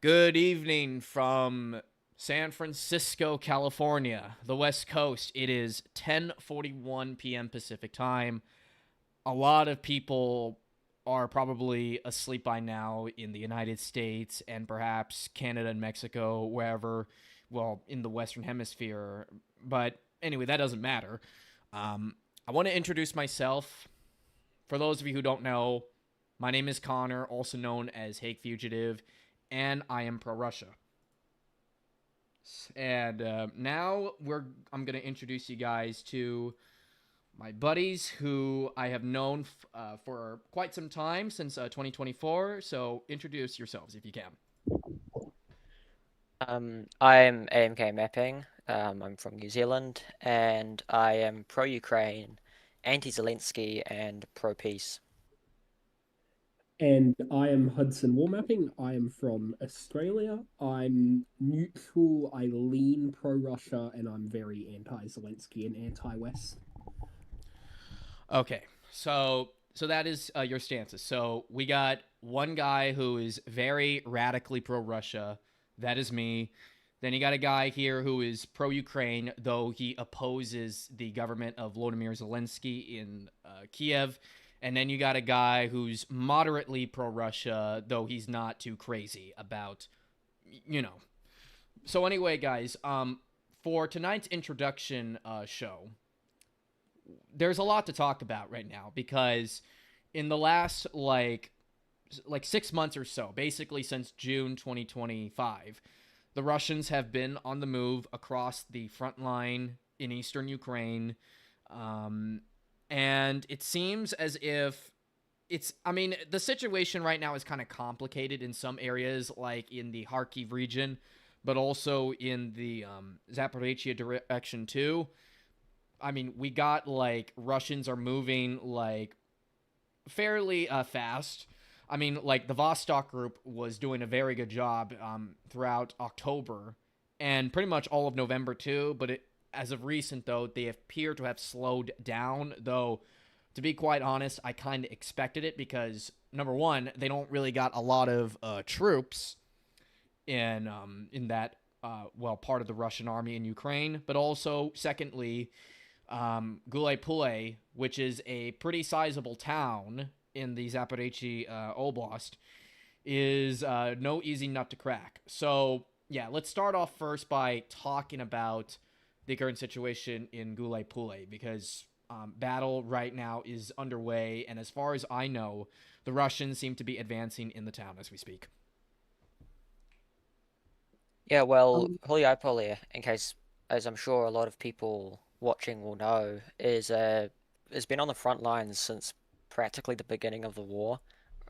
Good evening from San Francisco, California, the West Coast. It is 10:41 p.m. Pacific time. A lot of people are probably asleep by now in the United States and perhaps Canada and Mexico, wherever, well, in the Western Hemisphere. But anyway, that doesn't matter. I want to introduce myself. For those of you who don't know, my name is Connor, also known as Hague Fugitive, and I am pro Russia. And now I'm gonna introduce you guys to my buddies who I have known for quite some time since 2024. So introduce yourselves if you can. I'm AMK Mapping. I'm from New Zealand, and I am pro-Ukraine, anti-Zelensky, and pro-peace. And I am Hudson War Mapping. I am from Australia. I'm neutral. I lean pro Russia, and I'm very anti Zelensky and anti West. Okay, so that is your stances. So we got one guy who is very radically pro Russia. That is me. Then you got a guy here who is pro Ukraine, though he opposes the government of Volodymyr Zelensky in Kiev. And then you got a guy who's moderately pro Russia, though he's not too crazy about, you know. So anyway, guys, for tonight's introduction show, there's a lot to talk about right now because in the last like 6 months or so, basically since June 2025, the Russians have been on the move across the front line in eastern Ukraine. And it seems as if I mean, the situation right now is kind of complicated in some areas, like in the Kharkiv region, but also in the Zaporizhia direction too. I mean, we got like Russians are moving like fairly fast. I mean, like the Vostok group was doing a very good job throughout October and pretty much all of November too. But as of recent, though, they appear to have slowed down. Though, to be quite honest, I kind of expected it because number one, they don't really got a lot of troops in that part of the Russian army in Ukraine. But also, secondly, Gulay which is a pretty sizable town in the Zaporizhzhia Oblast, is no easy nut to crack. So, yeah, let's start off first by talking about the current situation in Gulay because battle right now is underway, and as far as I know, the Russians seem to be advancing in the town as we speak. Yeah, well, Um, Polyopolya, in case, as I'm sure a lot of people watching will know, has been on the front lines since practically the beginning of the war.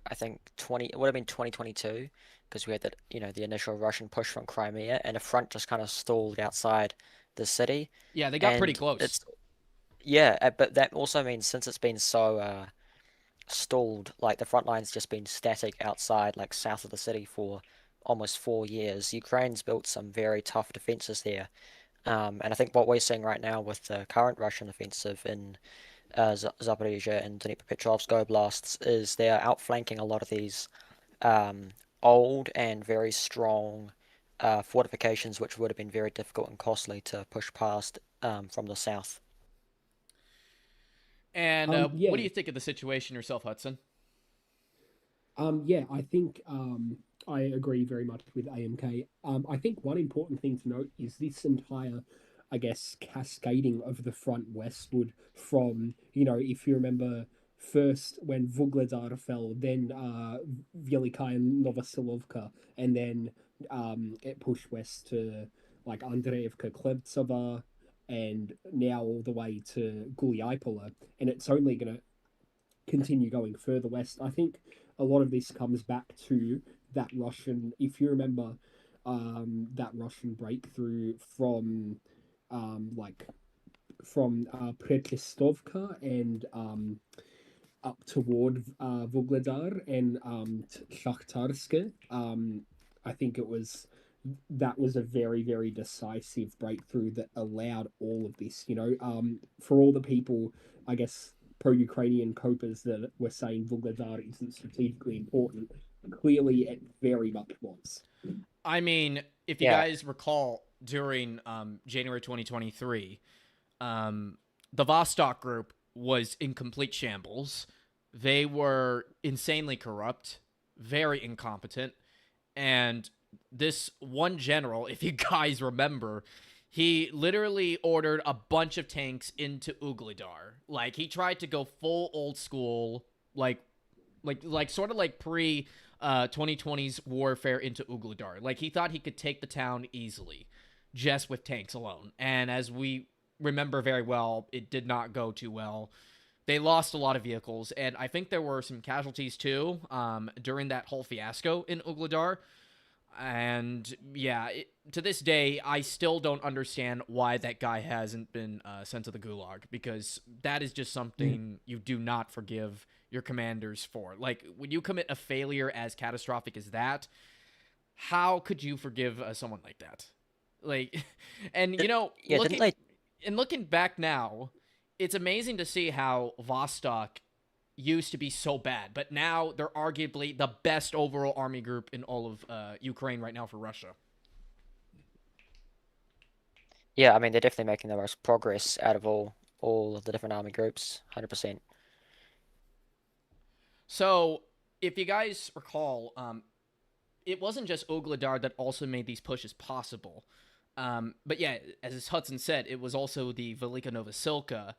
I think it would have been 2022 because we had the initial Russian push from Crimea, and the front just kind of stalled outside the city, Yeah, they got pretty and close. it's yeah, but that also means since it's been so stalled, like the front line's just been static outside, like south of the city for almost 4 years. Ukraine's built some very tough defenses there, and I think what we're seeing right now with the current Russian offensive in Zaporizhia and Dnipropetrovsk oblasts is they're outflanking a lot of these um, old and very strong fortifications, which would have been very difficult and costly to push past from the south. And what do yeah, you think of the situation yourself, Hudson? yeah, I think I agree very much with AMK. I think one important thing to note is this entire, I guess, cascading of the front westward from, if you remember, first when Vugledar fell, then Velika and Novosilovka, and then it pushed west to like Andreevka, Klevtsova, and now all the way to Guliaipola, and it's only going to continue going further west. I think a lot of this comes back to that Russian, if you remember, that Russian breakthrough from like from Prechistovka and up toward Vugledar and Shakhtarsk. I think that was a very, very decisive breakthrough that allowed all of this. For all the people, I guess, pro-Ukrainian copers that were saying Vuhledar isn't strategically important, clearly it very much was. I mean, if you Yeah, guys recall, during January 2023, the Vostok group was in complete shambles. They were insanely corrupt, very incompetent, and this one general, if you guys remember, he literally ordered a bunch of tanks into Ugledar. Like he tried to go full old school, like sort of like pre 2020's warfare into Ugledar. Like he thought he could take the town easily just with tanks alone. And as we remember very well, it did not go too well. They lost a lot of vehicles, and I think there were some casualties too during that whole fiasco in Ugledar. And yeah, to this day, I still don't understand why that guy hasn't been sent to the gulag, because that is just Yeah. something you do not forgive your commanders for. Like when you commit a failure as catastrophic as that, how could you forgive someone like that? Like, and Did, yeah, didn't looking they? looking back now, it's amazing to see how Vostok used to be so bad, but now they're arguably the best overall army group in all of Ukraine right now for Russia. Yeah, I mean they're definitely making the most progress out of all of the different army groups, 100%. So, if you guys recall, it wasn't just Ogladar that also made these pushes possible. But yeah, as Hudson said, it was also the Velika Novosilka.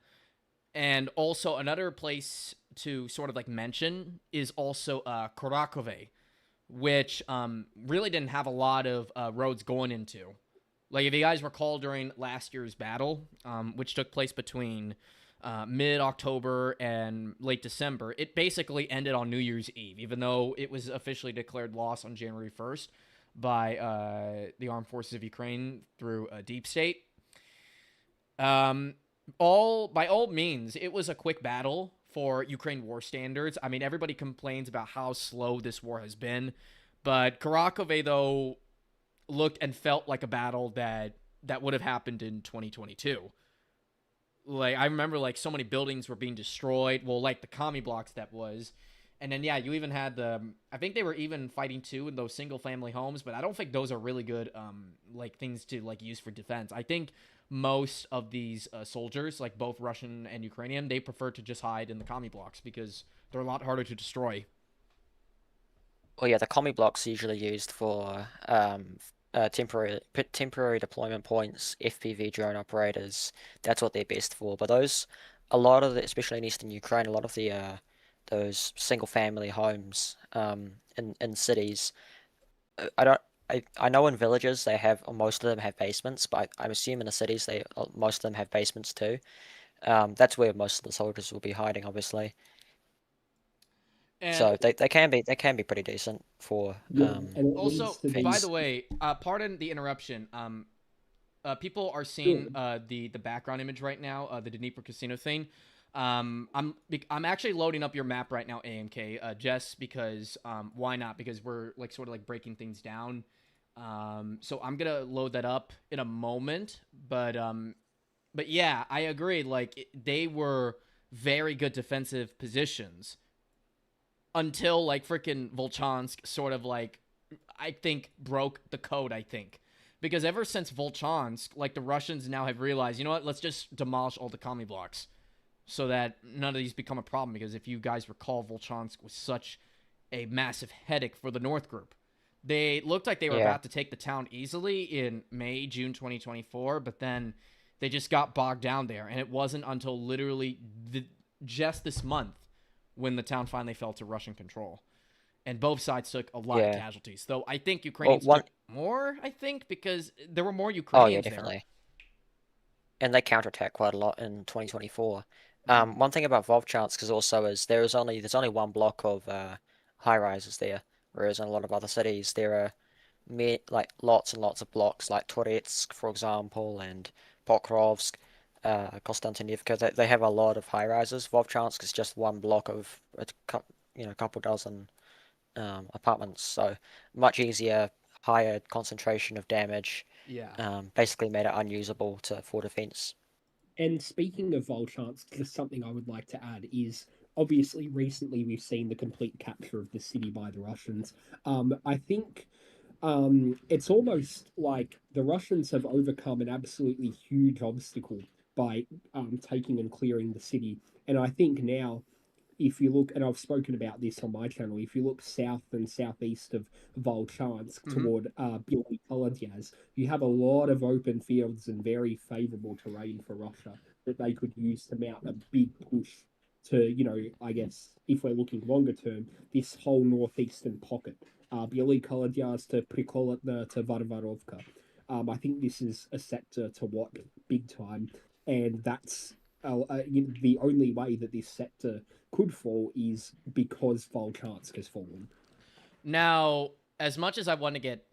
And also another place to sort of like mention is also Korakove, which really didn't have a lot of roads going into. Like if you guys recall during last year's battle, which took place between mid October and late December, it basically ended on New Year's Eve, even though it was officially declared lost on January 1st by the armed forces of Ukraine through a deep state. Um, all by all means, it was a quick battle for Ukraine war standards. I mean, everybody complains about how slow this war has been, but Karakove though looked and felt like a battle that would have happened in 2022. Like I remember, like so many buildings were being destroyed. Well, like the commie blocks that was, and then yeah, you even had the. I think they were even fighting too in those single family homes, but I don't think those are really good like things to like use for defense. I think most of these soldiers, like both Russian and Ukrainian, they prefer to just hide in the commie blocks because they're a lot harder to destroy. Well, yeah, the commie blocks are usually used for temporary deployment points, FPV drone operators. That's what they're best for. But a lot of the, especially in Eastern Ukraine, a lot of the those single family homes in cities. I don't. I know in villages they have, or most of them have basements, but I'm assuming in the cities most of them have basements too. That's where most of the soldiers will be hiding, obviously. And So they can be pretty decent for Yeah, and it needs also, to by be the way, pardon the interruption. People are seeing good. the background image right now, the Dnipro casino thing. I'm actually loading up your map right now, AMK, just because why not? Because we're like sort of like breaking things down. So I'm gonna load that up in a moment, but yeah, I agree. Like they were very good defensive positions until like freaking Volchansk sort of like I think broke the code. I think because ever since Volchansk, like the Russians now have realized, you know what? Let's just demolish all the commie blocks so that none of these become a problem. Because if you guys recall, Volchansk was such a massive headache for the North Group. They looked like they were yeah. about to take the town easily in May, June 2024, but then they just got bogged down there, and it wasn't until literally just this month when the town finally fell to Russian control. And both sides took a lot of Yeah. casualties. Though I think Well, Ukrainians one took more, I think, because there were more oh yeah, Ukrainians there. definitely. And they counterattack quite a lot in 2024. Mm-hmm. One thing about Volchansk is also is there's only one block of high rises there, whereas in a lot of other cities there are like lots and lots of blocks, like Toretsk, for example, and Pokrovsk, Konstantinivka. They have a lot of high rises. Volchansk is just one block of a couple dozen apartments, so much easier, higher concentration of damage. Yeah. Basically made it unusable for defense. And speaking of Volchansk, just something I would like to add is obviously recently we've seen the complete capture of the city by the Russians. I think It's almost like the Russians have overcome an absolutely huge obstacle by taking and clearing the city. And I think now, if you look, and I've spoken about this on my channel, if you look south and southeast of Volchansk Hmm. toward Billy Kolodyaz, you have a lot of open fields and very favorable terrain for Russia that they could use to mount a big push to, I guess, if we're looking longer term, this whole northeastern pocket, Billy Kolodyaz to Prikoletna to Varvarovka. I think this is a sector to watch big time, and that's the only way that this sector could fall is because Volchansk has fallen. Now, as much as I want to get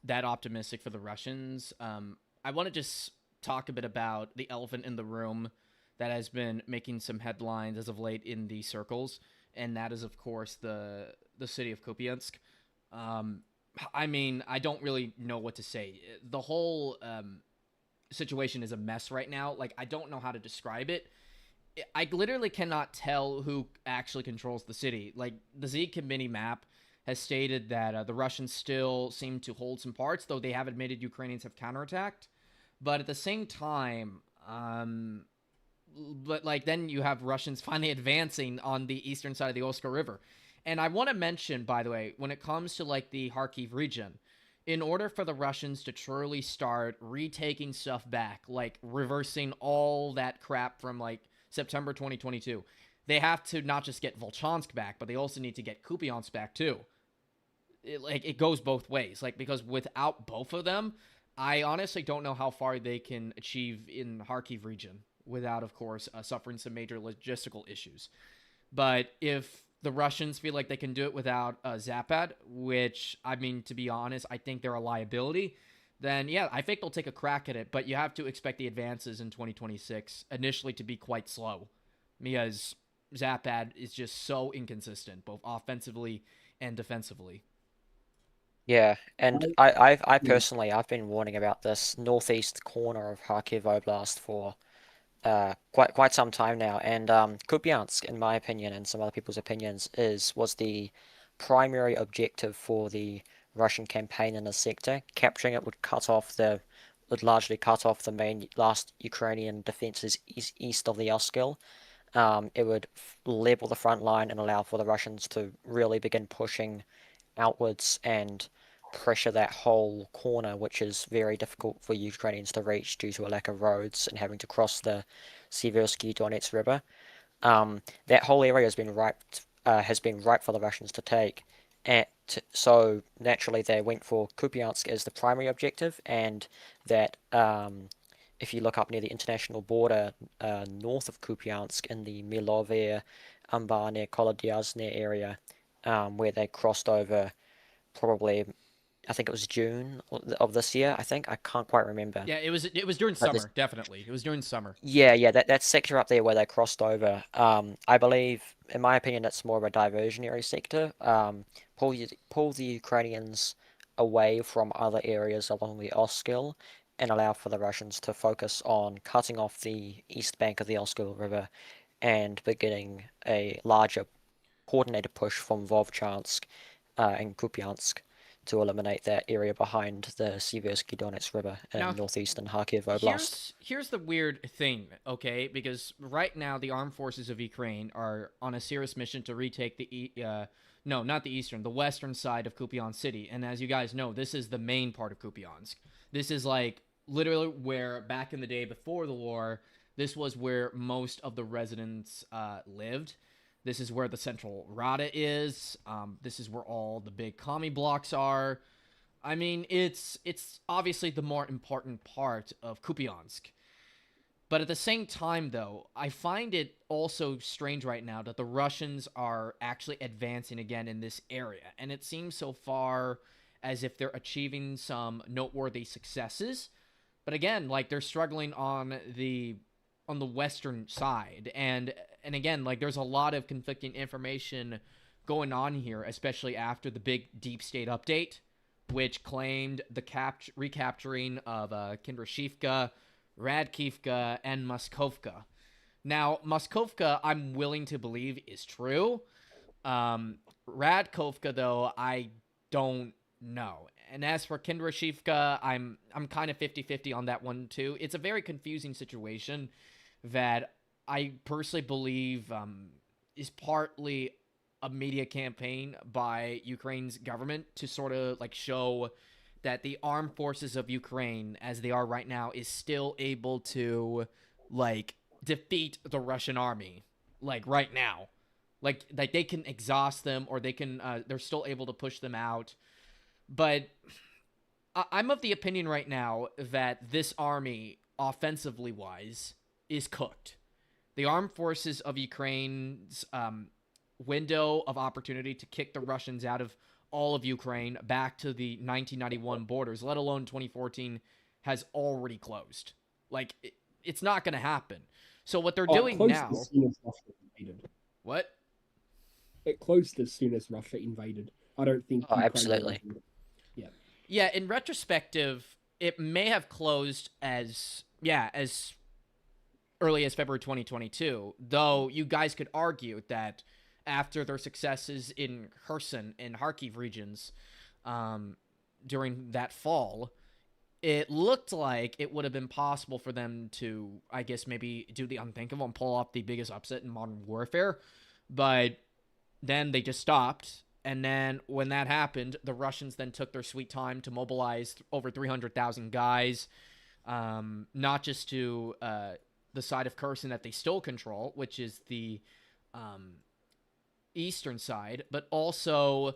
that optimistic for the Russians, I want to just talk a bit about the elephant in the room that has been making some headlines as of late in the circles, and that is, of course, the city of Kupiansk. Um, I mean, I don't really know what to say. The whole situation is a mess right now. Like, I don't know how to describe it. I literally cannot tell who actually controls the city. Like, the Z committee map has stated that the Russians still seem to hold some parts, though they have admitted Ukrainians have counterattacked. But at the same time, but like then you have Russians finally advancing on the eastern side of the Oskar River. And I want to mention, by the way, when it comes to like the Kharkiv region, in order for the Russians to truly start retaking stuff back, like reversing all that crap from like September 2022, they have to not just get Volchansk back, but they also need to get Kupiansk back too. It goes both ways. Like, because without both of them, I honestly don't know how far they can achieve in Kharkiv region without, of course, suffering some major logistical issues. But if the Russians feel like they can do it without Zapad, which, I mean, to be honest, I think they're a liability, then yeah, I think they'll take a crack at it. But you have to expect the advances in 2026 initially to be quite slow because Zapad is just so inconsistent, both offensively and defensively. Yeah, and I, I yeah, personally, I've been warning about this northeast corner of Kharkiv Oblast for quite some time now, and Kupiansk, in my opinion, and some other people's opinions, is was the primary objective for the Russian campaign in the sector. Capturing it would largely cut off the main last Ukrainian defenses east of the Oskil. It would level the front line and allow for the Russians to really begin pushing outwards and pressure that whole corner, which is very difficult for Ukrainians to reach due to a lack of roads and having to cross the Siversky Donets River. That whole area has been ripe for the Russians to take. And so naturally they went for Kupiansk as the primary objective, and that if you look up near the international border north of Kupiansk in the Milove, Ambane, Kolodyazne area, where they crossed over probably, I think it was June of this year. I think I can't quite remember, Yeah, it was during but this summer, definitely. It was during summer. yeah, that sector up there where they crossed over, I believe, in my opinion, it's more of a diversionary sector. Pull the Ukrainians away from other areas along the Oskil and allow for the Russians to focus on cutting off the east bank of the Oskil River and beginning a larger coordinated push from Vovchansk and Kupiansk to eliminate that area behind the Siversky Donets River Now, in northeastern Kharkiv Oblast. here's the weird thing, okay? Because right now the armed forces of Ukraine are on a serious mission to retake no, not the eastern, the western side of Kupiansk city. And as you guys know, this is the main part of Kupiansk. This is like literally where back in the day before the war, this was where most of the residents lived. This is where the central Rada is. This is where all the big commie blocks are. I mean, it's obviously the more important part of Kupiansk. But at the same time, though, I find it also strange right now that the Russians are actually advancing again in this area. And it seems so far as if they're achieving some noteworthy successes. But again, like they're struggling on the western side. And again, like there's a lot of conflicting information going on here, especially after the big deep state update, which claimed the recapturing of Kindrashivka, Radkivka, and Moskovka. Now, Moskovka, I'm willing to believe is true. Radkovka, though, I don't No. And as for Kindrashivka, I'm kind of 50-50 on that one too. It's a very confusing situation that I personally believe is partly a media campaign by Ukraine's government to sort of like show that the armed forces of Ukraine, as they are right now, is still able to like defeat the Russian army, like right now, like they can exhaust them or they're still able to push them out. But I'm of the opinion right now that this army, offensively wise, is cooked. The armed forces of Ukraine's window of opportunity to kick the Russians out of all of Ukraine back to the 1991 borders, let alone 2014, has already closed. Like, it's not going to happen. So what they're Oh, it doing closed now. as soon as Russia invaded. What? It closed as soon as Russia invaded. I don't think Oh, Ukraine will absolutely. open it. Yeah. Yeah, in retrospective, it may have closed as early as February 2022, though you guys could argue that after their successes in Kherson and Kharkiv regions during that fall, it looked like it would have been possible for them to, I guess, maybe do the unthinkable and pull off the biggest upset in modern warfare. But then they just stopped. And then when that happened, the Russians then took their sweet time to mobilize over 300,000 guys, not just to the side of Kherson that they still control, which is the um, eastern side, but also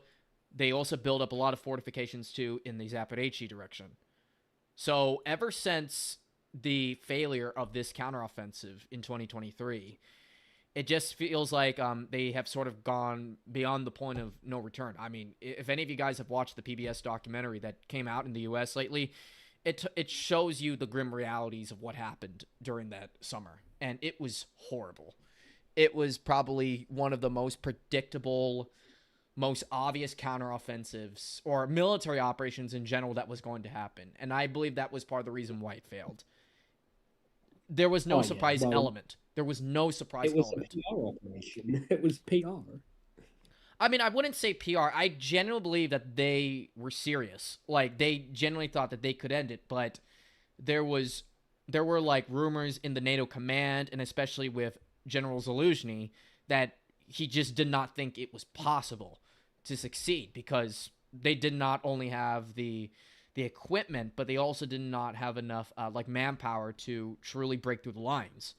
they also build up a lot of fortifications too in the Zaporizhzhia direction. So ever since the failure of this counteroffensive in 2023, it just feels like they have sort of gone beyond the point of no return. I mean, if any of you guys have watched the PBS documentary that came out in the U.S. lately, it shows you the grim realities of what happened during that summer, and it was horrible. It was probably one of the most predictable, most obvious counteroffensives or military operations in general that was going to happen, and I believe that was part of the reason why it failed. There was no Oh yeah. surprise Well, element. There was no surprise it was a element. PR operation. It was PR. I mean, I wouldn't say PR. I genuinely believe that they were serious. Like they genuinely thought that they could end it, but there was there were like rumors in the NATO command and especially with General Zaluzhny that he just did not think it was possible to succeed because they did not only have the equipment, but they also did not have enough like manpower to truly break through the lines.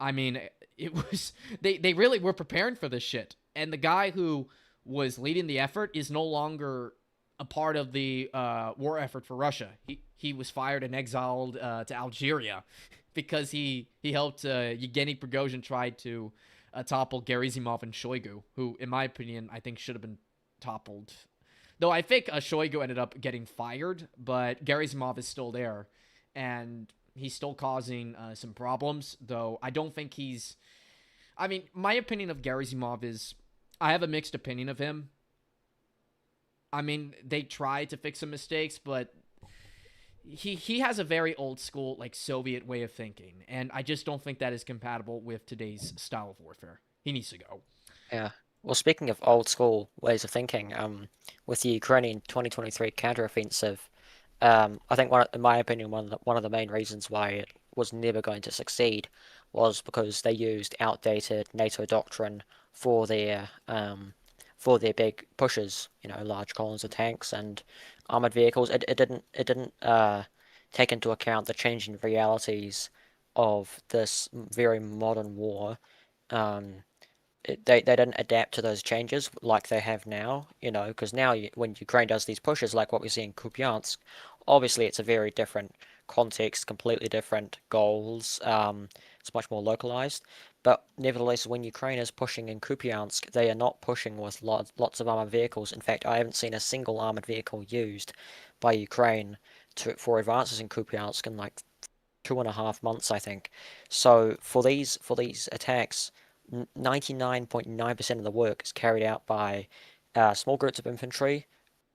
I mean, it was they really were preparing for this shit. And the guy who was leading the effort is no longer a part of the war effort for Russia. He was fired and exiled to Algeria because he helped Yevgeny Prigozhin try to topple Gerasimov and Shoigu, who, in my opinion, I think should have been toppled. Though I think Shoigu ended up getting fired, but Gerasimov is still there, and he's still causing some problems. Though I don't think he's. I mean, my opinion of Gerasimov is I have a mixed opinion of him. I mean, they tried to fix some mistakes, but he has a very old school like Soviet way of thinking, and I just don't think that is compatible with today's style of warfare. He needs to go. Yeah. Well, speaking of old school ways of thinking, with the Ukrainian 2023 counteroffensive, I think in my opinion, one of the main reasons why it was never going to succeed was because they used outdated NATO doctrine for their for their big pushes. You know, large columns of tanks and armored vehicles. It didn't take into account the changing realities of this very modern war. Um, they didn't adapt to those changes like they have now, you know, because now when Ukraine does these pushes, like what we see in Kupiansk, obviously it's a very different context, completely different goals. It's much more localized, but nevertheless, when Ukraine is pushing in Kupiansk, they are not pushing with lots of armored vehicles. In fact, I haven't seen a single armored vehicle used by Ukraine for advances in Kupiansk in like 2.5 months, I think. So for these attacks, 99.9% of the work is carried out by small groups of infantry,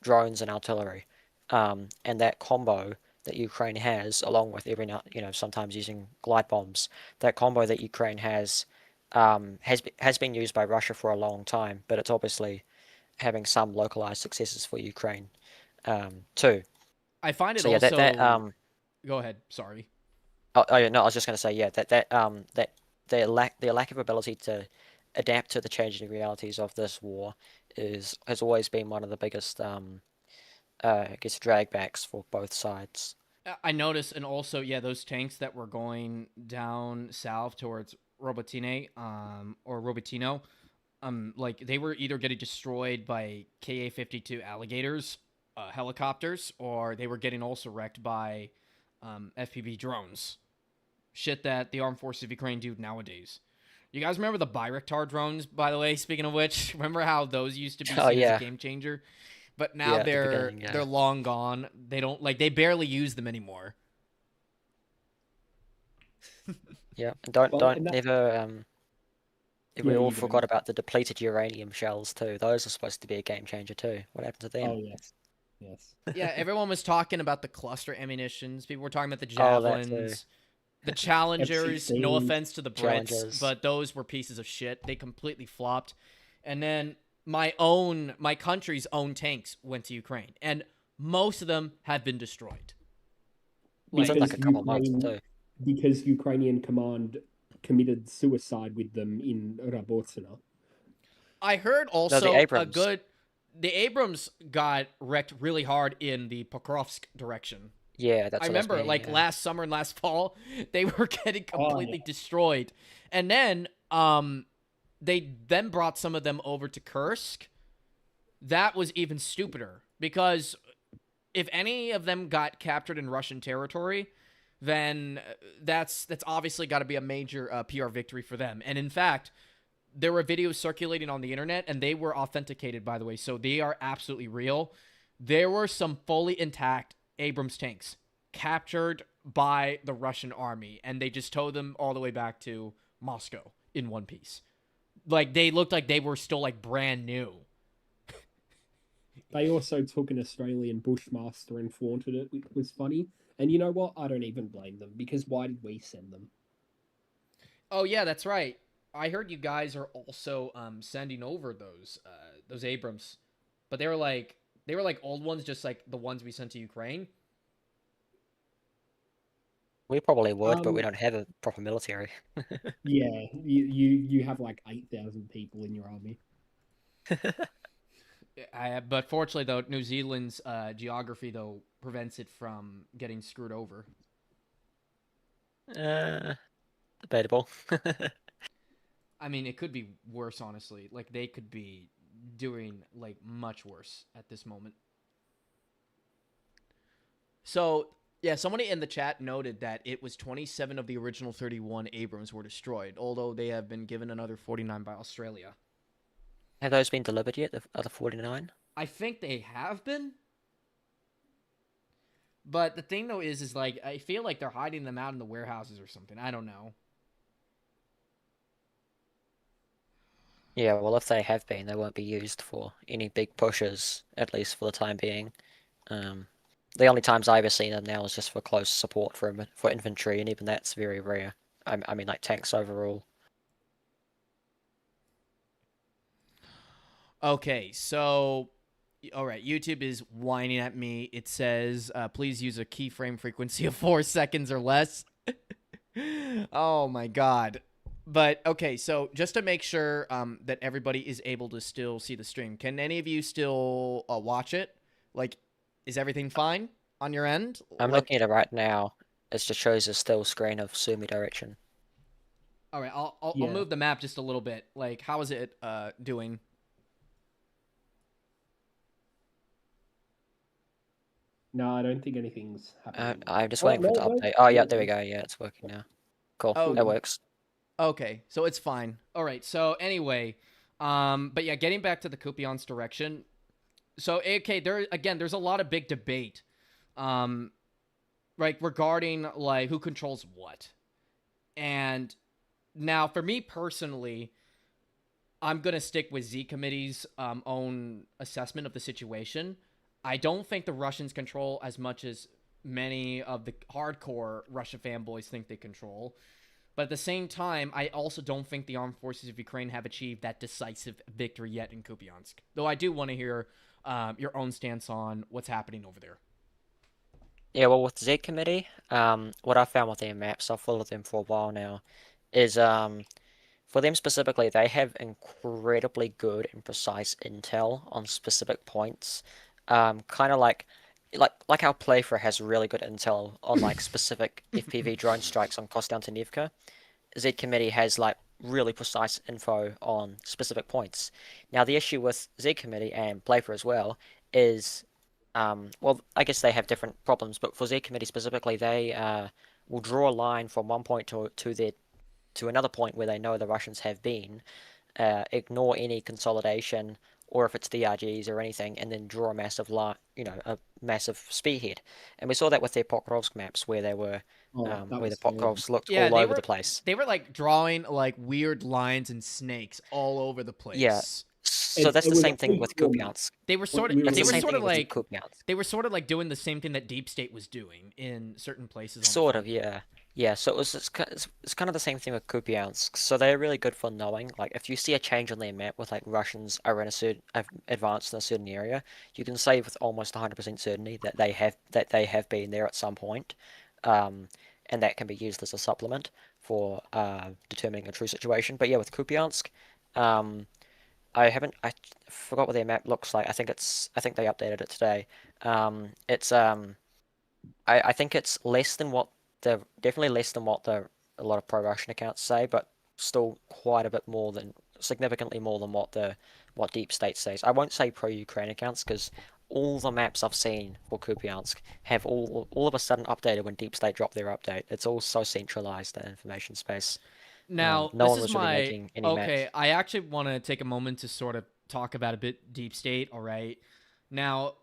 drones, and artillery. And that combo that Ukraine has, along with every now, sometimes using glide bombs, that combo that Ukraine has been used by Russia for a long time, but it's obviously having some localized successes for Ukraine, too. I find it So yeah, also. that Go ahead. Sorry. yeah, no, I was just going to say, yeah, that their lack of ability to adapt to the changing realities of this war has always been one of the biggest I guess dragbacks for both sides. I noticed, and also, yeah, those tanks that were going down south towards Robotine, or Robotino, like they were either getting destroyed by Ka-52 alligators, helicopters, or they were getting also wrecked by FPV drones. Shit that the armed forces of Ukraine do nowadays. You guys remember the Bayraktar drones, by the way? Speaking of which, remember how those used to be Oh seen as a yeah, game changer? But now yeah, at the they're beginning, they're yeah, long gone. They don't like they barely use them anymore. yeah. And Well, don't and that never we yeah, all you go. forgot about the depleted uranium shells too. Those are supposed to be a game changer too. What happened to them? Oh yes, yes. Yeah, everyone was talking about the cluster ammunitions. People were talking about the Oh, that too. javelins, the challengers. No F-16. offense to the Brits, Challenges. but those were pieces of shit. They completely flopped. And then my country's own tanks went to Ukraine, and most of them have been destroyed. It's Like, in like because a couple months Ukraine too. because Ukrainian command committed suicide with them in Rabotsina. I heard No, the also Abrams. the Abrams got wrecked really hard in the Pokrovsk direction. Yeah, I that's what I was remember meaning. like Yeah. last summer and last fall, they were getting Oh yeah. completely destroyed. And then they then brought some of them over to Kursk. That was even stupider because if any of them got captured in Russian territory, then that's obviously got to be a major PR victory for them. And in fact, there were videos circulating on the internet, and they were authenticated, by the way, so they are absolutely real. There were some fully intact Abrams tanks captured by the Russian army, and they just towed them all the way back to Moscow in one piece. Like, they looked like they were still, like, brand new. They also took an Australian Bushmaster and flaunted it, which was funny. And you know what? I don't even blame them because why did we send them? Oh, yeah, that's right. I heard you guys are also sending over those Abrams, but they were like old ones, just like the ones we sent to Ukraine. We probably would, but we Um, don't have a proper military. yeah, you have like 8,000 people in your army. But fortunately, though, New Zealand's geography though prevents it from getting screwed over. Uh, Debatable. I mean, it could be worse, honestly. Like they could be doing like much worse at this moment. So yeah, somebody in the chat noted that it was 27 of the original 31 Abrams were destroyed, although they have been given another 49 by Australia. Have those been delivered yet? The other 49? I think they have been. But the thing though is like I feel like they're hiding them out in the warehouses or something. I don't know. Yeah, well, if they have been, they won't be used for any big pushes, at least for the time being. Um, the only times I've ever seen them now is just for close support for infantry, and even that's very rare. I mean, like tanks overall. Okay, so all right, YouTube is whining at me. It says, please use a keyframe frequency of 4 seconds or less. Oh my god. But okay, so just to make sure that everybody is able to still see the stream, can any of you still watch it? Like, is everything fine on your end? I'm Like, looking at it right now. It just shows a still screen of Sumi direction. all right, I'll Yeah. move the map just a little bit. Like, how is it doing? No, I don't think anything's happening. I'm just Oh waiting for no, it to no. update. Oh, yeah, Yeah, there we go. Yeah, it's working now. Cool, Oh, that works. okay, so it's fine. All right, so anyway, but yeah, getting back to the Kupion's direction. So okay, there's a lot of big debate, like regarding like who controls what, and now for me personally, I'm gonna stick with Z Committee's own assessment of the situation. I don't think the Russians control as much as many of the hardcore Russia fanboys think they control. But at the same time, I also don't think the armed forces of Ukraine have achieved that decisive victory yet in Kupiansk. Though I do want to hear your own stance on what's happening over there. Yeah, well, with Z Committee, what I found with their maps, I've followed them for a while now, is for them specifically, they have incredibly good and precise intel on specific points. Kind of like how Playfair has really good intel on like specific FPV drone strikes on cost down to Nevka. Z Committee has like really precise info on specific points. Now the issue with Z Committee and Playfair as well is, well, I guess they have different problems, but for Z Committee specifically, they will draw a line from one point to another point where they know the Russians have been, ignore any consolidation or if it's DRGs or anything, and then draw a massive line, a massive spearhead. And we saw that with their Pokrovsk maps where they were, Oh, that where the was terrible. Pokrovs looked Yeah, all over the place. they were like drawing like weird lines and snakes all over the Yeah. place. So that's It the was same a thing pretty with cool map. Kupiansk. They were sort We of were they It's the were same sort of thing with like Kupiansk. they were sort of like doing the same thing that Deep State was doing in certain places on the Sort front. of, yeah. Yeah, so it's kind of the same thing with Kupiansk. So they're really good for knowing, like, if you see a change on their map with like Russians are in a certain advanced in a certain area, you can say with almost 100% certainty that they have been there at some point, and that can be used as a supplement for determining a true situation. But yeah, with Kupiansk, um, I forgot what their map looks like. I think they updated it today. It's I think it's less than what definitely less than what a lot of pro-Russian accounts say, but still quite a bit more than significantly more than what Deep State says. I won't say pro-Ukraine accounts because all the maps I've seen for Kupiansk have all of a sudden updated when Deep State dropped their update. It's all so centralized, that information space. Now, No this one is was really my making any maps. okay. I actually want to take a moment to sort of talk about a bit Deep State. All right. Now,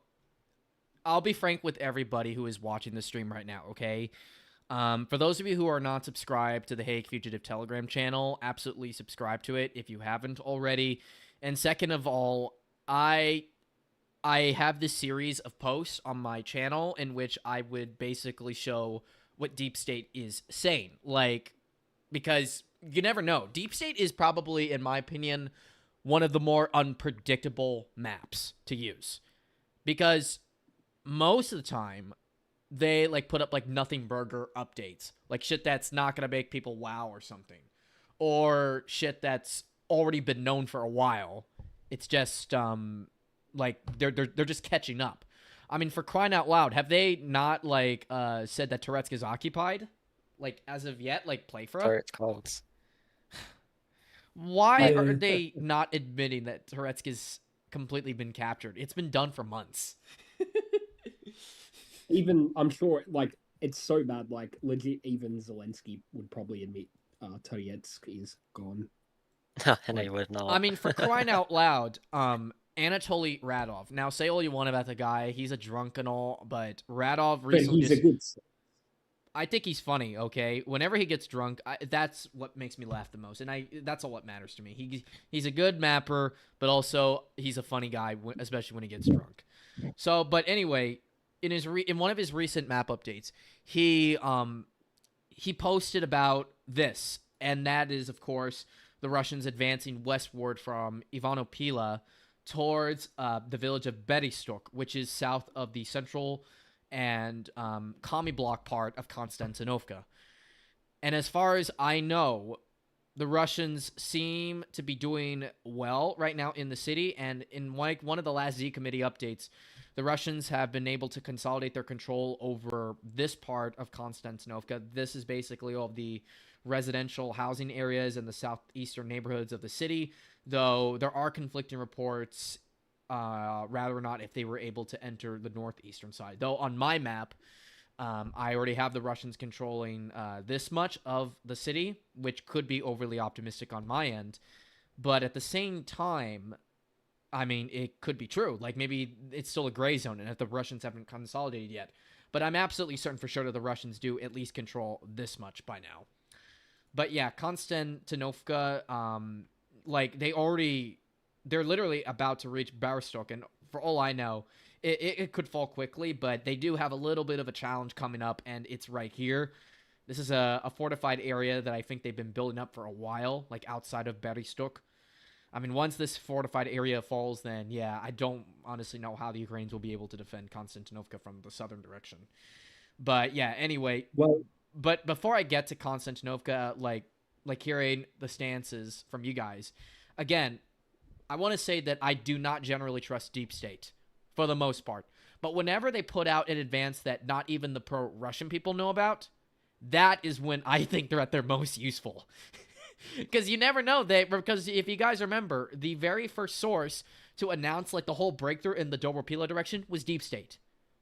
I'll be frank with everybody who is watching the stream right now. Okay. For those of you who are not subscribed to the Hague Fugitive Telegram channel, absolutely subscribe to it if you haven't already. And second of all, I have this series of posts on my channel in which I would basically show what Deep State is saying. Like, because you never know. Deep State is probably, in my opinion, one of the more unpredictable maps to use. Because most of the time, they like put up like nothing burger updates. Like shit that's not gonna make people wow or something. Or shit that's already been known for a while. It's just like they're just catching up. I mean, for crying out loud, have they not like said that Touretsk is occupied? Like as of yet, like Playfra? So it's called. Why are Yeah. they not admitting that Touretsk has completely been captured? It's been done for months. Even I'm sure, like it's so bad. Like legit, even Zelensky would probably admit Toretsk is gone. And they would not. I mean, for crying out loud, Anatoly Radov. Now, say all you want about the guy. He's a drunk and all, but Radov But recently he's a good. I think he's funny, okay? Whenever he gets drunk, that's what makes me laugh the most, and that's all what matters to me. He's a good mapper, but also he's a funny guy, especially when he gets drunk. So, but anyway, in one of his recent map updates, he posted about this, and that is, of course, the Russians advancing westward from Ivanopila towards the village of Beristok, which is south of the central and Kami block part of Konstantinovka. And as far as I know, the Russians seem to be doing well right now in the city. And in like one of the last Z Committee updates, the Russians have been able to consolidate their control over this part of Konstantinovka. This is basically all of the residential housing areas in the southeastern neighborhoods of the city, though there are conflicting reports rather or not if they were able to enter the northeastern side. Though on my map, I already have the Russians controlling this much of the city, which could be overly optimistic on my end. But at the same time, I mean, it could be true. Like, maybe it's still a gray zone and if the Russians haven't consolidated yet. But I'm absolutely certain for sure that the Russians do at least control this much by now. But yeah, Konstantinovka, like, they're literally about to reach Beristok, and for all I know, it could fall quickly, but they do have a little bit of a challenge coming up, and it's right here. This is a fortified area that I think they've been building up for a while, like outside of Berystok. I mean, once this fortified area falls, then yeah, I don't honestly know how the Ukrainians will be able to defend Konstantinovka from the southern direction. But yeah, anyway, Well, but before I get to Konstantinovka, like hearing the stances from you guys, again, I want to say that I do not generally trust deep state for the most part. But whenever they put out in advance that not even the pro-Russian people know about, that is when I think they're at their most useful. Because you never know, because if you guys remember, the very first source to announce like the whole breakthrough in the Dobropila direction was Deep State.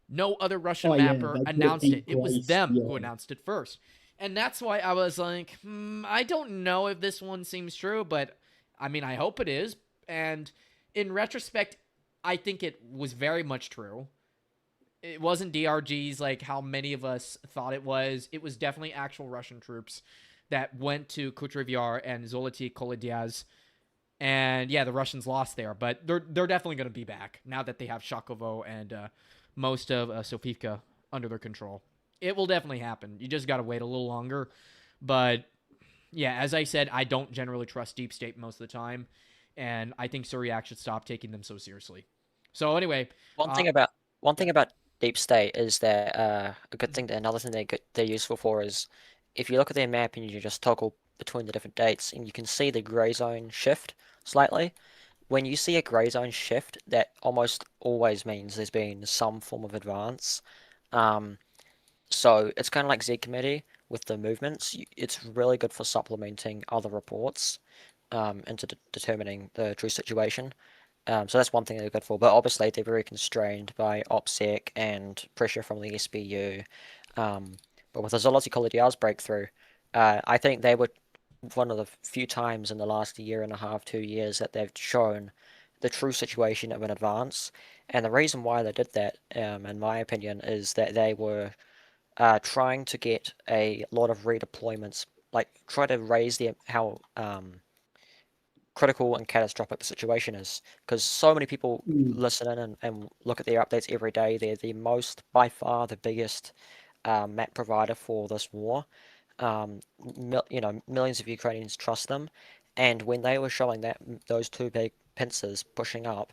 No other Russian oh yeah, mapper they brought announced it. deep It was grace. them Yeah. who announced it first. And that's why I was like, I don't know if this one seems true, but I mean, I hope it is. And in retrospect, I think it was very much true. It wasn't DRGs like how many of us thought it was. It was definitely actual Russian troops that went to Kutrivyar and Zoloti Kolodyaz. And yeah, the Russians lost there, but they're definitely going to be back now that they have Shakovo and most of Sofivka under their control. It will definitely happen. You just got to wait a little longer. But yeah, as I said, I don't generally trust Deep State most of the time, and I think Suryak should stop taking them so seriously. So anyway, One uh, thing about one yeah, thing about deep state is that a good thing, another thing they're useful for is if you look at their map and you just toggle between the different dates and you can see the gray zone shift slightly. When you see a gray zone shift, that almost always means there's been some form of advance. Um, so it's kind of like Z committee with the movements. It's really good for supplementing other reports into determining the true situation. So that's one thing they're good for. But obviously they're very constrained by OPSEC and pressure from the SBU. Um, but with the Zoloty Kolodyar's breakthrough, I think they were one of the few times in the last year and a half, 2 years that they've shown the true situation of an advance. And the reason why they did that, in my opinion, is that they were trying to get a lot of redeployments, like try to raise the how critical and catastrophic the situation is, because so many people Mm. listen in and look at their updates every day. They're the most, by far, the biggest map provider for this war. Millions of Ukrainians trust them, and when they were showing those two big pincers pushing up,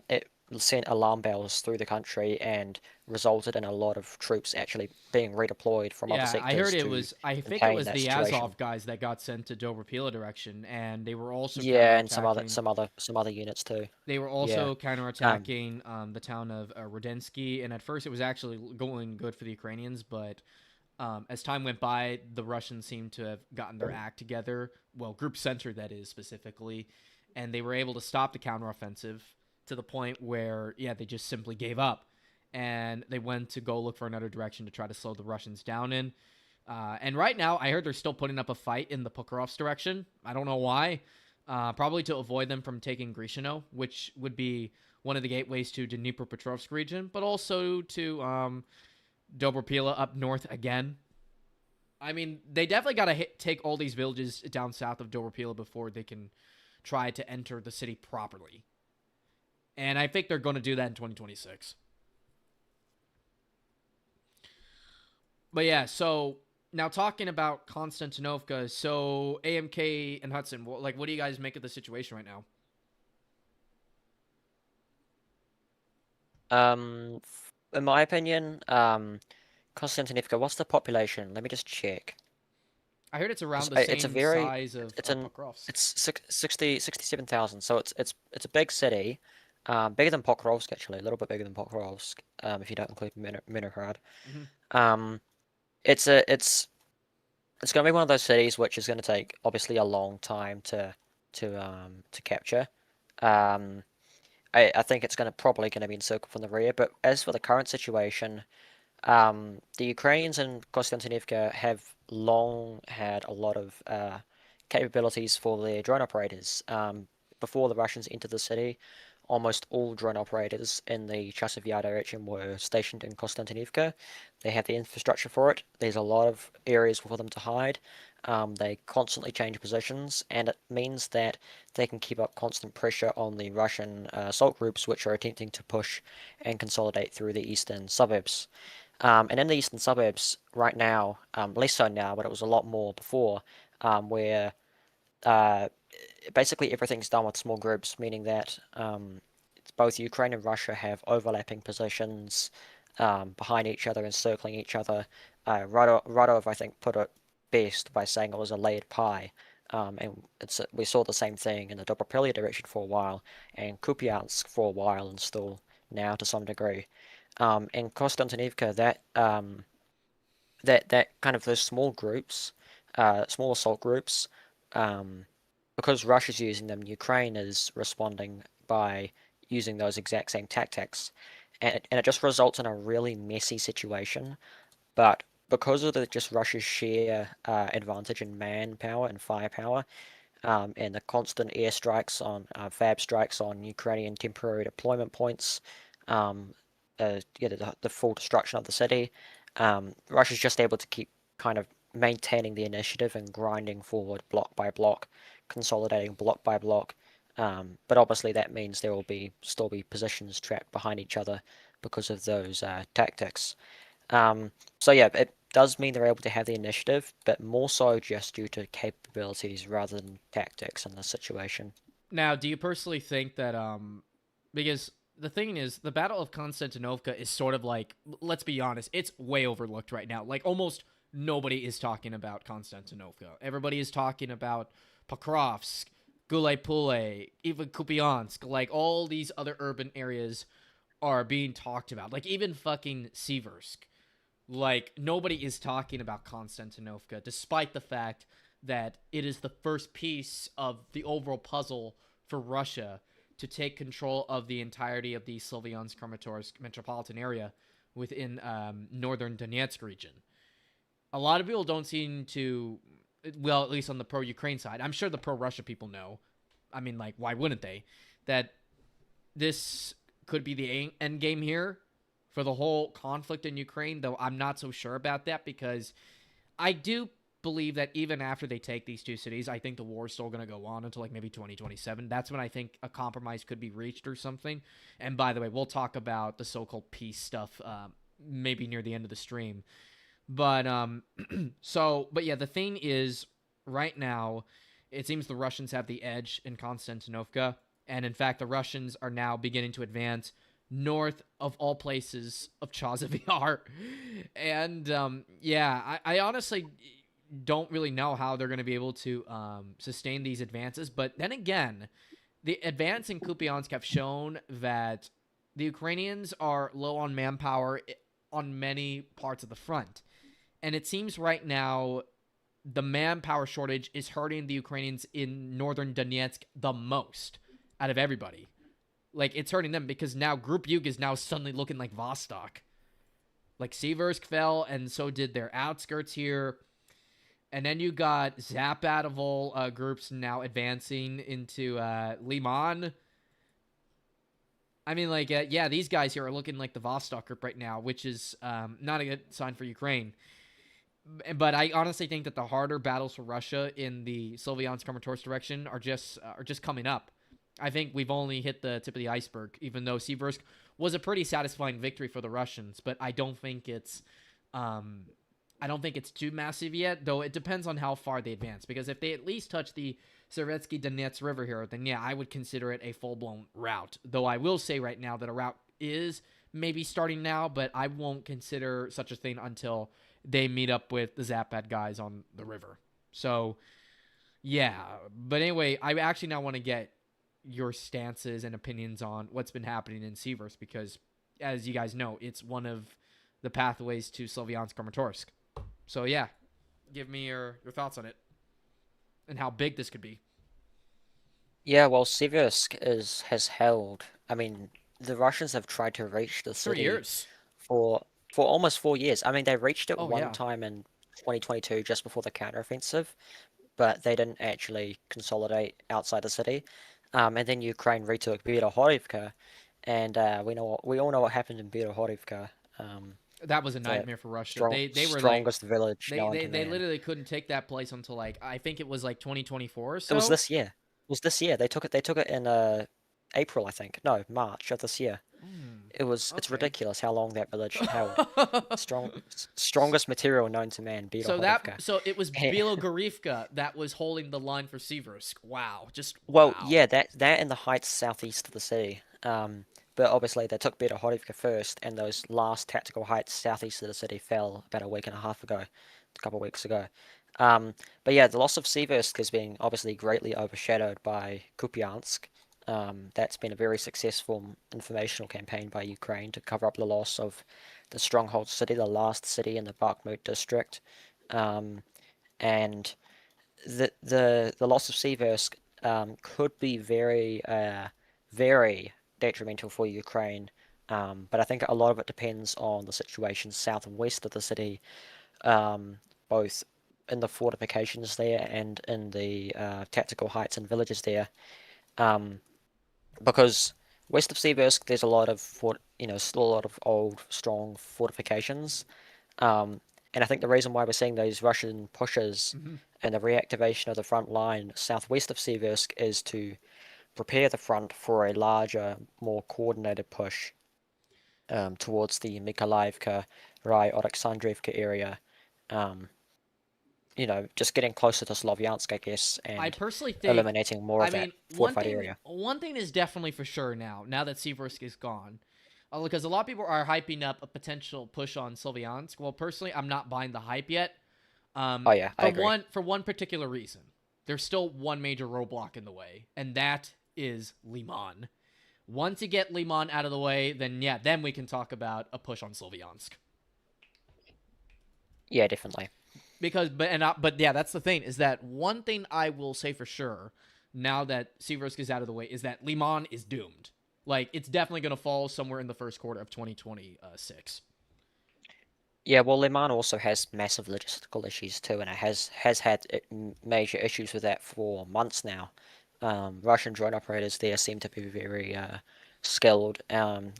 it sent alarm bells through the country and resulted in a lot of troops actually being redeployed from other yeah, I heard sectors it to was. I think it contain was that the situation. Azov guys that got sent to Dobropila direction, and they were also Yeah, and some other counterattacking. some other some other units too. They were Yeah. also Um, counterattacking the town of Rodensky, and at first it was actually going good for the Ukrainians, but as time went by, the Russians seemed to have gotten their act together. Well, Group Center, that is specifically, and they were able to stop the counteroffensive to the point where, yeah, they just simply gave up, and they went to go look for another direction to try to slow the Russians down in. And right now, I heard they're still putting up a fight in the Pokrov's direction. I don't know why. Probably to avoid them from taking Grishino, which would be one of the gateways to Dnipropetrovsk region, but also to Dobropila up north again. I mean, they definitely got to take all these villages down south of Dobropila before they can try to enter the city properly. And I think they're going to do that in 2026. But yeah, so now talking about Konstantinovka, so AMK and Hudson, what do you guys make of the situation right now? in my opinion, Konstantinivka, what's the population? Let me just check. I heard it's around Because the it's a same very, size of it's an, Pokrovsk. it's 67,000. So it's a big city, bigger than Pokrovsk actually, a little bit bigger than Pokrovsk, if you don't include Minohrad. Mm-hmm. Um, it's a, it's, it's going to be one of those cities which is going to take obviously a long time to capture. Um, I think it's probably going to be encircled from the rear. But as for the current situation, the Ukrainians in Konstantinivka have long had a lot of capabilities for their drone operators. Before the Russians entered the city, almost all drone operators in the Chasiv Yar direction were stationed in Konstantinivka. They have the infrastructure for it. There's a lot of areas for them to hide. They constantly change positions, and it means that they can keep up constant pressure on the Russian assault groups, which are attempting to push and consolidate through the eastern suburbs. And in the eastern suburbs right now, less so now, but it was a lot more before, where uh, basically everything's done with small groups, meaning that both Ukraine and Russia have overlapping positions behind each other, encircling each other. Radov, I think, put it best by saying it was a layered pie. And we saw the same thing in the Dobropelia direction for a while, and Kupiansk for a while, and still now to some degree. In Konstantinivka, that kind of those small groups, small assault groups, um, because Russia's using them, Ukraine is responding by using those exact same tactics, and it just results in a really messy situation. But because of the just Russia's sheer advantage in manpower and firepower, and the constant airstrikes on FAB strikes on Ukrainian temporary deployment points, um, yeah, the full destruction of the city. Russia's just able to keep kind of maintaining the initiative and grinding forward block by block, consolidating block by block. But obviously that means there will still be positions trapped behind each other because of those tactics. So yeah, it does mean they're able to have the initiative, but more so just due to capabilities rather than tactics in this situation. Now, do you personally think that because the thing is, the Battle of Konstantinovka is sort of like, let's be honest, it's way overlooked right now. Like almost nobody is talking about Konstantinovka. Everybody is talking about Pokrovsk, Gulay-Pule, even Kupiansk. Like all these other urban areas are being talked about. Like even fucking Siversk. Like nobody is talking about Konstantinovka, despite the fact that it is the first piece of the overall puzzle for Russia to take control of the entirety of the Slavyansk-Kramatorsk metropolitan area within northern Donetsk region. A lot of people don't seem to, well, at least on the pro-Ukraine side. I'm sure the pro-Russia people know. I mean, like, why wouldn't they? That this could be the end game here for the whole conflict in Ukraine, though I'm not so sure about that because I do believe that even after they take these two cities, I think the war is still going to go on until like maybe 2027. That's when I think a compromise could be reached or something. And by the way, we'll talk about the so-called peace stuff maybe near the end of the stream. But but yeah, the thing is, right now, it seems the Russians have the edge in Konstantinovka, and in fact, the Russians are now beginning to advance north of all places of Chasiv. And yeah, I honestly don't really know how they're going to be able to sustain these advances. But then again, the advance in Kupiansk have shown that the Ukrainians are low on manpower on many parts of the front. And it seems right now the manpower shortage is hurting the Ukrainians in northern Donetsk the most out of everybody. Like, it's hurting them because now Group Yug is now suddenly looking like Vostok. Like, Siversk fell, and so did their outskirts here. And then you got Zapad groups now advancing into Liman. I mean, like, yeah, these guys here are looking like the Vostok group right now, which is not a good sign for Ukraine. But I honestly think that the harder battles for Russia in the Slavyansk-Kramatorsk direction are just coming up. I think we've only hit the tip of the iceberg, even though Siversk was a pretty satisfying victory for the Russians. But I don't think it's too massive yet, though it depends on how far they advance. Because if they at least touch the Seretsky Donetsk River here, then yeah, I would consider it a full-blown rout. Though I will say right now that a rout is maybe starting now, but I won't consider such a thing until they meet up with the Zapad guys on the river. So, yeah. But anyway, I actually now want to get your stances and opinions on what's been happening in Siversk because, as you guys know, it's one of the pathways to Slavyansk-Kramatorsk. So, yeah. Give me your thoughts on it and how big this could be. Yeah, well, Siversk has held. I mean, the Russians have tried to reach the 3 city years. for almost 4 years. I mean, they reached it Oh, one yeah. time in 2022, just before the counteroffensive, but they didn't actually consolidate outside the city. And then Ukraine retook Bielorhodivka, and we all know what happened in Bielorhodivka. That was a The nightmare for Russia. They were like strongest village known to they man. literally couldn't take that place until like I think it was like 2024 or It was so. this year. It was this year. They took it in April, I think. No, March of this year. It's Okay. ridiculous how long that village held. Strongest material known to man, Bielorhodovka. So it was Bilogorivka that was holding the line for Seversk. Wow, just Well, wow. yeah, that in the heights southeast of the city. But obviously they took Bielorhodovka first, and those last tactical heights southeast of the city fell about a week and a half ago, a couple of weeks ago. Um, but yeah, the loss of Seversk has been obviously greatly overshadowed by Kupiansk. That's been a very successful informational campaign by Ukraine to cover up the loss of the stronghold city, the last city in the Bakhmut district. Um, and the loss of Seversk could be very detrimental for Ukraine. But I think a lot of it depends on the situation south and west of the city, both in the fortifications there and in the tactical heights and villages there. Um, because west of Seversk, there's a lot of still a lot of old, strong fortifications. And I think the reason why we're seeing those Russian pushes Hmm. and the reactivation of the front line southwest of Seversk is to prepare the front for a larger, more coordinated push towards the Mykolaiivka, Rai, Oleksandrivka area. Um, just getting closer to Slavyansk, I guess, I and personally think, eliminating more I of that mean, fortified area. one thing is definitely for sure now that Seversk is gone, because a lot of people are hyping up a potential push on Sylviansk. Well, personally, I'm not buying the hype yet. Oh yeah, I agree. For one particular reason, there's still one major roadblock in the way, and that is Liman. Once you get Liman out of the way, then yeah, then we can talk about a push on Sylviansk. Yeah, definitely. Because but yeah, that's the thing, is that one thing I will say for sure now that Seversk is out of the way is that Liman is doomed. Like, it's definitely going to fall somewhere in the first quarter of 2026. Yeah, well, Liman also has massive logistical issues too, and it has had major issues with that for months now. Russian drone operators there seem to be very skilled.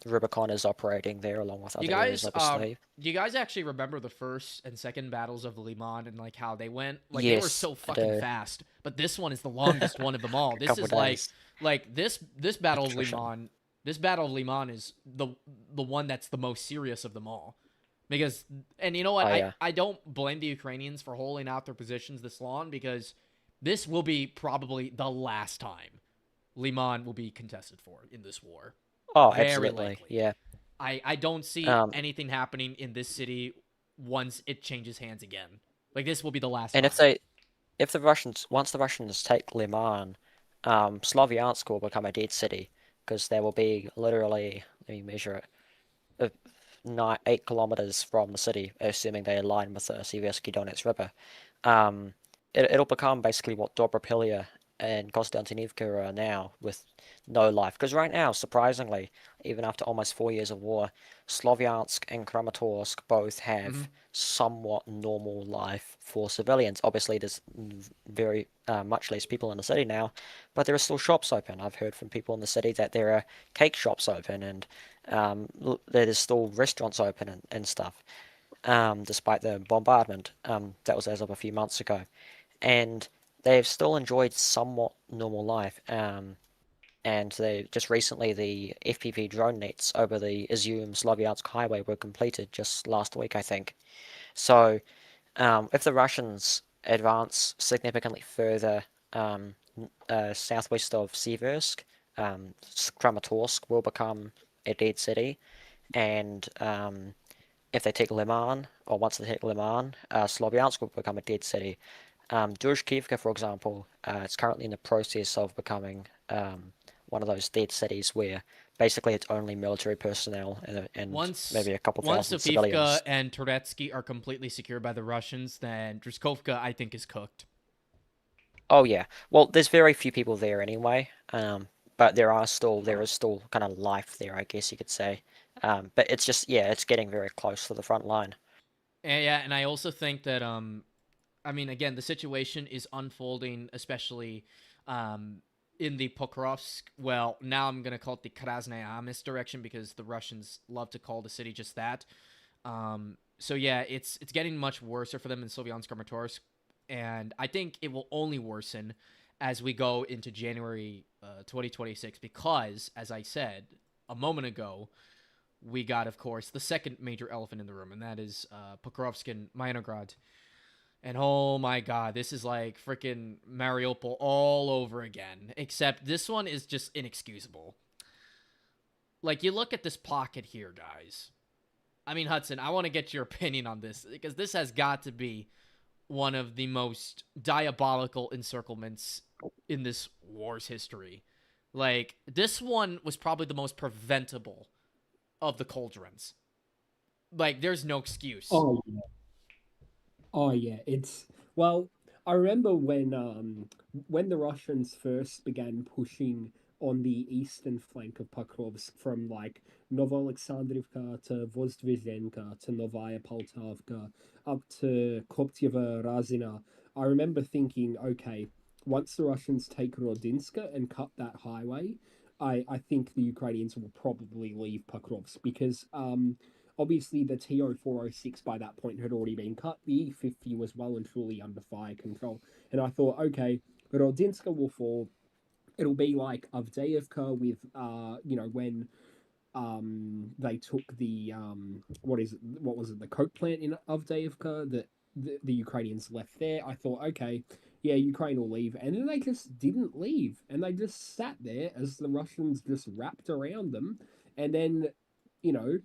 Rubicon is operating there along with You other areas, guys, obviously. do you guys actually remember the first and second battles of Liman and like how they went? Like, they were Yes, so I fucking do. fast, but this one is the longest one of them all. A This couple is of days like this battle of attrition. Liman. This battle of Liman is the one that's the most serious of them all. Because, and you know what, Oh yeah. I don't blame the Ukrainians for holding out their positions this long, because this will be probably the last time Liman will be contested for in this war. Oh, Very absolutely. likely. Yeah. I don't see Um, anything happening in this city once it changes hands again. Like, this will be the last and time. if the Russians once the Russians take Liman, Slavyansk will become a dead city because there will be literally, let me measure it, 8 kilometers from the city, assuming they align with the Siversky Donets River. Um, it'll become basically what Dobropilia and Konstantinivka are now, with no life. Because right now, surprisingly, even after almost 4 years of war, Slovyansk and Kramatorsk both Hmm. have somewhat normal life for civilians. Obviously, there's very much less people in the city now, but there are still shops open. I've heard from people in the city that there are cake shops open, and there's still restaurants open and stuff, despite the bombardment. That was as of a few months ago. And they've still enjoyed somewhat normal life. And they just recently, the FPV drone nets over the Izum Slavyansk highway were completed just last week, I think. So, if the Russians advance significantly further southwest of Siversk, Kramatorsk will become a dead city, and if they take Liman, or once they take Liman, Slavyansk will become a dead city. Druzhkivka, for example, it's currently in the process of becoming one of those dead cities where basically it's only military personnel and maybe a couple Once thousand Sofivka civilians. and Turetsky are completely secured by the Russians, then Druskovka, I think, is cooked. Oh yeah, well, there's very few people there anyway, but there is still kind of life there, I guess you could say. But it's just yeah, it's getting very close to the front line. And yeah, and I also think that I mean, again, the situation is unfolding, especially um, in the Pokrovsk. Well, now I'm gonna call it the Krasnoyarsk direction, because the Russians love to call the city just that. So yeah, it's getting much worse for them in Sylviansk Kramatorsk, and I think it will only worsen as we go into January 2026, because, as I said, a moment ago, we got, of course, the second major elephant in the room, and that is Pokrovsk and Minograd. And oh my god, this is like freaking Mariupol all over again. Except this one is just inexcusable. Like, you look at this pocket here, guys. I mean, Hudson, I want to get your opinion on this, because this has got to be one of the most diabolical encirclements in this war's history. Like, this one was probably the most preventable of the cauldrons. Like, there's no excuse. Oh yeah. Oh yeah, it's well. I remember when the Russians first began pushing on the eastern flank of Pokrovsk from like Novoalexandrivka to Vozdvizhenka to Novaya Poltavka up to Koptyeva Razina. I remember thinking, okay, once the Russians take Rodinska and cut that highway, I think the Ukrainians will probably leave Pokrovsk because obviously, the TO-406 by that point had already been cut. The E-50 was well and truly under fire control. And I thought, okay, Rodinska will fall. It'll be like Avdeevka with, when they took the, what was it, the coke plant in Avdeevka that the Ukrainians left there. I thought, okay, yeah, Ukraine will leave. And then they just didn't leave. And they just sat there as the Russians just wrapped around them. And then, you know,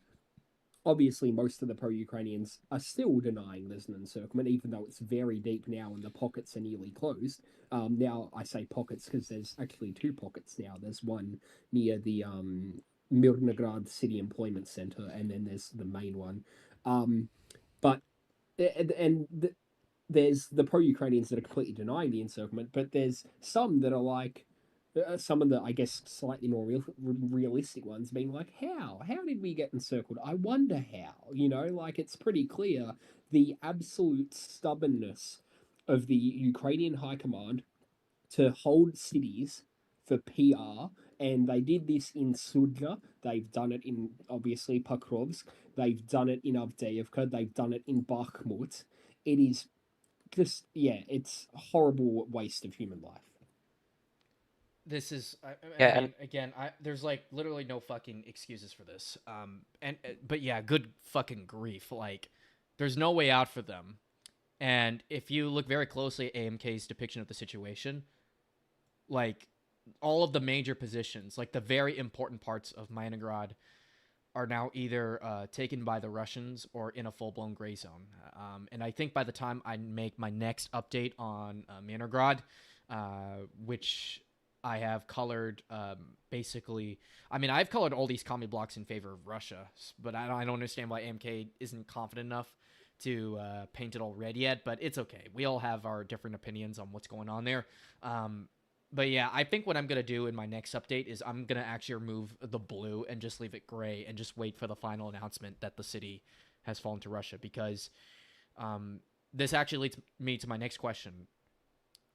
obviously most of the pro-Ukrainians are still denying there's an encirclement, even though it's very deep now and the pockets are nearly closed. Now I say pockets because there's actually two pockets now. There's one near the Mirnograd City Employment Center, and then there's the main one. But and there's the pro-Ukrainians that are completely denying the encirclement, but there's some that are like some of the, I guess, slightly more realistic ones being like, how did we get encircled? I wonder how. Like it's pretty clear the absolute stubbornness of the Ukrainian high command to hold cities for PR. And they did this in Sudja. They've done it in, obviously, Pokrovsk. They've done it in Avdeevka. They've done it in Bakhmut. It is just, yeah, it's a horrible waste of human life. This is, I Yeah, mean, and again, there's like literally no fucking excuses for this. But yeah, good fucking grief. Like, there's no way out for them. And if you look very closely at AMK's depiction of the situation, like all of the major positions, like the very important parts of Minograd, are now either taken by the Russians or in a full blown gray zone. And I think by the time I make my next update on Minograd, which I have colored basically. I mean, I've colored all these commie blocks in favor of Russia, but I don't understand why AMK isn't confident enough to paint it all red yet. But it's okay. We all have our different opinions on what's going on there. But yeah, I think what I'm going to do in my next update is I'm going to actually remove the blue and just leave it gray and just wait for the final announcement that the city has fallen to Russia, because this actually leads me to my next question.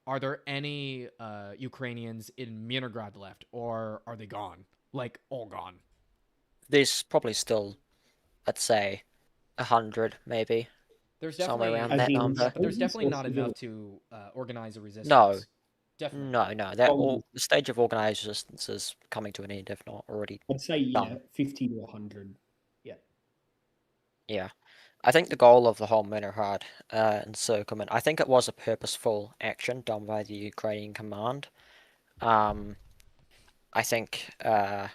Are there any Ukrainians in Minograd left, or are they gone? Like, all gone? there's probably still, I'd say, 100 maybe, There's somewhere definitely, around As that in number. there's soldiers definitely or not enough civilians? to organize a No, resistance. Definitely no, not. no. That Soldiers. all the stage of organized resistance is coming to an end, if not already I'd say, yeah, done. 50 to 100. Yeah. Yeah. I think the goal of the whole Leningrad encirclement, I think it was a purposeful action done by the Ukrainian command. Um, I think I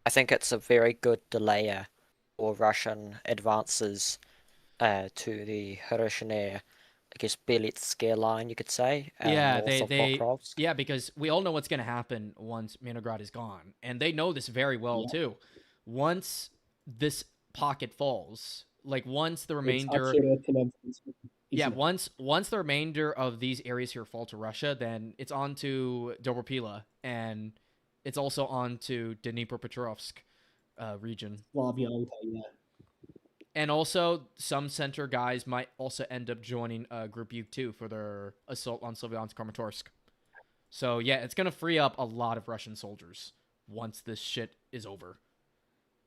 think it's a very good delayer for Russian advances to the Hiroshina, I guess, Belitskaya line, you could say, Yeah, north of Pokrovsk. yeah, because we all know what's going to happen once Minograd is gone, and they know this very well Yeah. too. Once this pocket falls, like once the It's remainder, Achirotinav, yeah, isn't it? once the remainder of these areas here fall to Russia, then it's on to Dobropila, and it's also on to Dnipropetrovsk region. Slavyanka, yeah. And also, some center guys might also end up joining Group U 2 for their assault on Slavyansk Kramatorsk. So, yeah, it's going to free up a lot of Russian soldiers once this shit is over.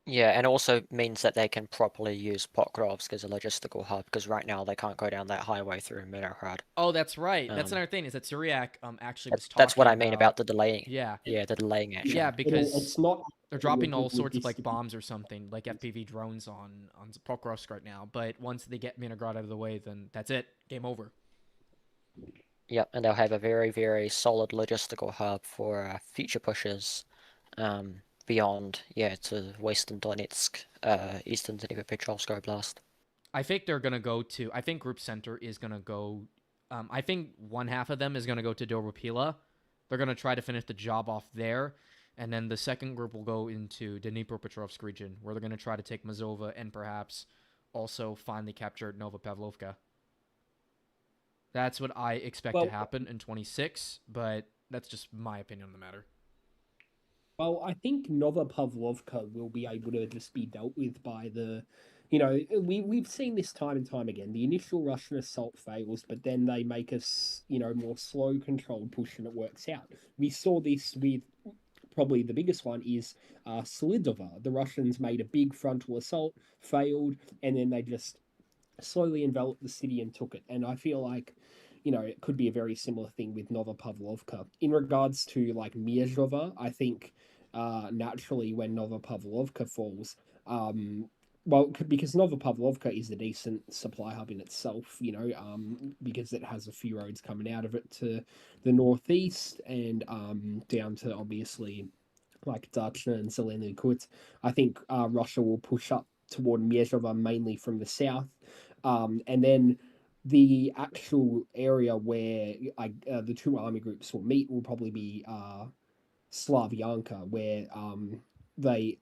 Yeah, and it also means that they can properly use Pokrovsk as a logistical hub, because right now they can't go down that highway through Minohrad. Oh, that's right. That's Um, another thing is that Syriac actually was that's what talking I mean about. about the delaying. Yeah, Yeah, the delaying yeah, action. because It's not they're actually a dropping all good sorts of like logistic. bombs or something, like FPV drones on Pokrovsk right now. But once they get Minograd out of the way, then that's it. Game over. Yep, and they'll have a very, very solid logistical hub for future pushes beyond, yeah, to Western Donetsk, Eastern Dnipropetrovsk Oblast. I think they're gonna go to. I think Group Center is gonna go. I think one half of them is gonna go to Dobropila. They're gonna try to finish the job off there, and then the second group will go into Dnipropetrovsk region, where they're gonna try to take Mazova and perhaps also finally capture Novopavlovka. That's what I expect to Well, happen in 26, but that's just my opinion on the matter. Well, I think Nova Pavlovka will be able to just be dealt with by the, we've seen this time and time again. The initial Russian assault fails, but then they make us, more slow controlled push, and it works out. We saw this with probably the biggest one is Solidova. The Russians made a big frontal assault, failed, and then they just slowly enveloped the city and took it. And I feel like, it could be a very similar thing with Nova Pavlovka. In regards to like Mierzova, I think naturally when Nova Pavlovka falls, well, because Nova Pavlovka is a decent supply hub in itself, because it has a few roads coming out of it to the northeast and down to obviously like Dachna and Zeleny Kut. I think Russia will push up toward Mierzova mainly from the south. And then the actual area where the two army groups will meet will probably be Slavyanka, where they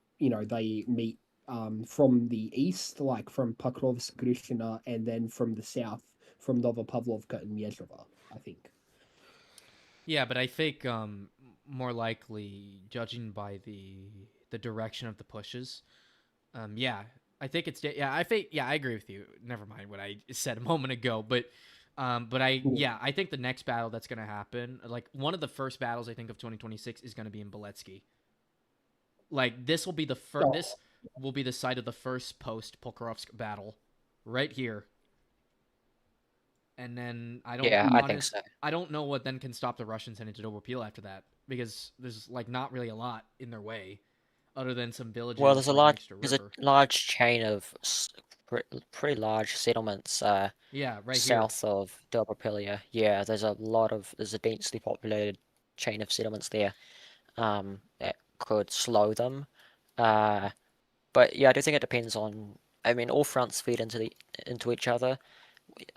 meet from the east, like from Pokrovsk, Grishina, and then from the south, from Novopavlovka and Mierzova, I think. Yeah, but I think more likely, judging by the direction of the pushes, yeah, I think it's yeah. I think yeah, I agree with you. Never mind what I said a moment ago, but I think the next battle that's gonna happen, like one of the first battles I think of 2026 is gonna be in Beletsky. Like this will be the first. Oh, This will be the site of the first post Pokrovsk battle, right here. And then Yeah, I think so. I don't know what then can stop the Russians heading to Dobropil after that because there's like not really a lot in their way other than some Well, villages right next to a there's a river. large chain of pretty large settlements Yeah, right here. south of Dobropilia. Yeah, there's a densely populated chain of settlements there. That could slow them. Uh, but yeah, I do think it depends on. I mean, all fronts feed into each other.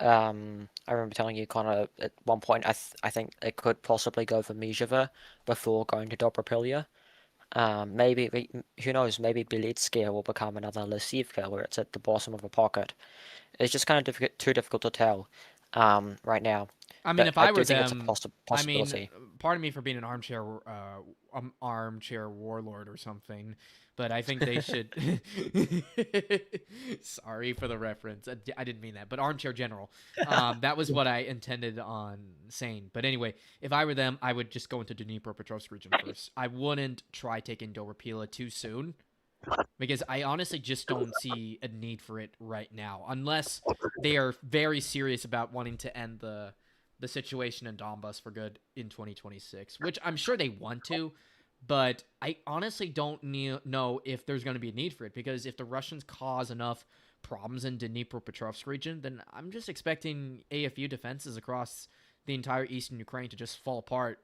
I remember telling you, Connor, at one point, I think it could possibly go for Mijeva before going to Dobropilia. Who knows, maybe Belitskaya will become another Lisivka where it's at the bottom of a pocket. It's just kind of too difficult to tell right now. I mean, But if I I do were think it's a them, I mean, possibility. pardon me for being an armchair warlord or something, but I think they should. Sorry for the reference. I didn't mean that, but armchair general. That was what I intended on saying. But anyway, if I were them, I would just go into Dnipropetrovsk region first. I wouldn't try taking Dobropila too soon because I honestly just don't see a need for it right now, unless they are very serious about wanting to end the situation in Donbass for good in 2026, which I'm sure they want to, but I honestly don't know if there's going to be a need for it because if the Russians cause enough problems in Dnipropetrovsk region, then I'm just expecting AFU defenses across the entire eastern Ukraine to just fall apart,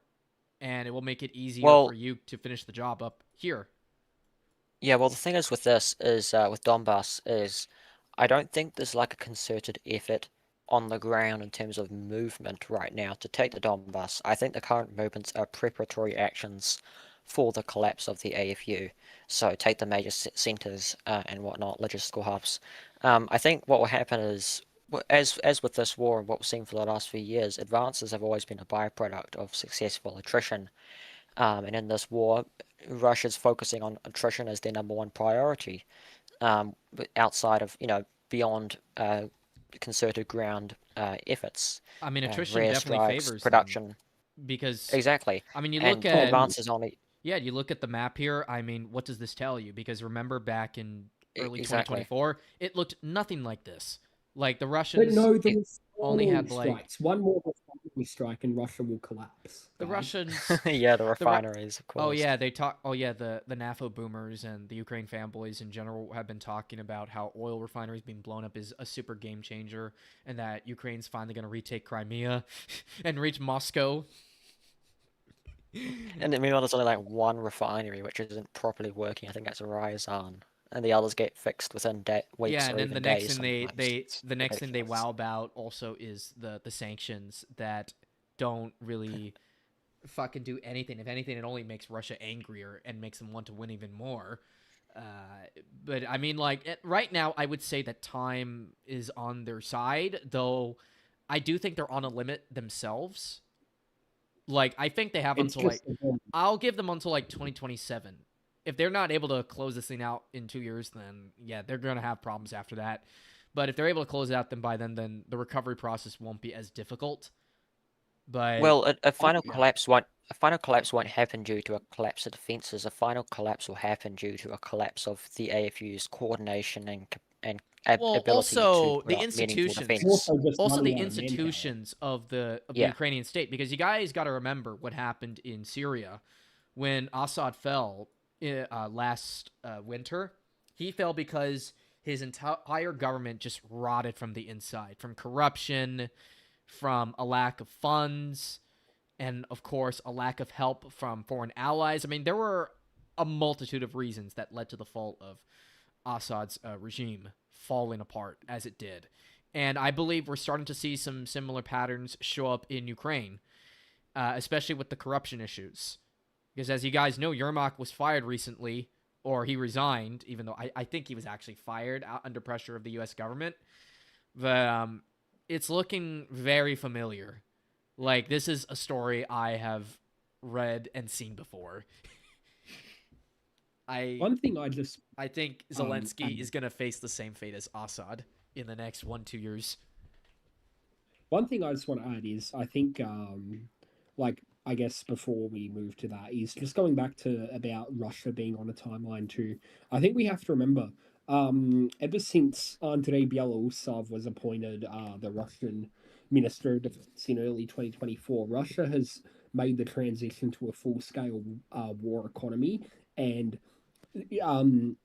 and it will make it easier for Well, you to finish the job up here. yeah, well, the thing is with this is with Donbass is I don't think there's like a concerted effort on the ground in terms of movement right now to take the Donbass. I think the current movements are preparatory actions for the collapse of the AFU. So take the major centers and whatnot, logistical hubs. I think what will happen is, as with this war and what we've seen for the last few years, advances have always been a byproduct of successful attrition. And in this war, Russia's focusing on attrition as their number one priority, outside of, beyond concerted ground efforts, I mean, attrition rare definitely strikes, favors them production. because, Exactly. I mean, you look And at um, advances only. Yeah, you look at the map here. I mean, what does this tell you? Because remember back in early Exactly. 2024, it looked nothing like this. Like the But Russians no, the only refinery had like strikes. One more refinery strike and Russia will collapse, the guys. Russians, Yeah, the the Ru- refineries, of oh course. yeah, they talk. Oh yeah, the NAFO boomers and the Ukraine fanboys in general have been talking about how oil refineries being blown up is a super game changer, and that Ukraine's finally going to retake Crimea and reach Moscow. And meanwhile, there's only like one refinery which isn't properly working. I think that's Ryazan, and the others get fixed within Yeah, weeks and or then the even next days thing sometimes. It's the next thing they ridiculous. wow about also is the sanctions that don't really fucking do anything. If anything, it only makes Russia angrier and makes them want to win even more. Uh, but I mean, like right now, I would say that time is on their side, though. I do think they're on a limit themselves. Like I think they have It's until like just a I'll give them until like 2027. If they're not able to close this thing out in 2 years, then yeah, they're gonna have problems after that. But if they're able to close it out, then by then the recovery process won't be as difficult. But Well, a final yeah, collapse won't happen due to a collapse of defenses. A final collapse will happen due to a collapse of the AFU's coordination and well, ability to also put the up meaningful institutions, defense. also just also the running out of manpower. institutions of the Yeah, Ukrainian state, because you guys got to remember what happened in Syria when Assad fell last winter. He fell because his entire government just rotted from the inside, from corruption, from a lack of funds, and of course, a lack of help from foreign allies. I mean, there were a multitude of reasons that led to the fall of Assad's regime falling apart as it did. And I believe we're starting to see some similar patterns show up in Ukraine, especially with the corruption issues. Because as you guys know, Yermak was fired recently, or he resigned, even though I think he was actually fired under pressure of the U.S. government. But it's looking very familiar. Like, this is a story I have read and seen before. I One thing I just I think Zelensky add is gonna face the same fate as Assad in the next 1-2 years. One thing I just want to add is I think like I guess before we move to that is just going back to about Russia being on a timeline too. I think we have to remember ever since Andrei Belousov was appointed the Russian Minister of Defense in early 2024, Russia has made the transition to a full scale war economy, and um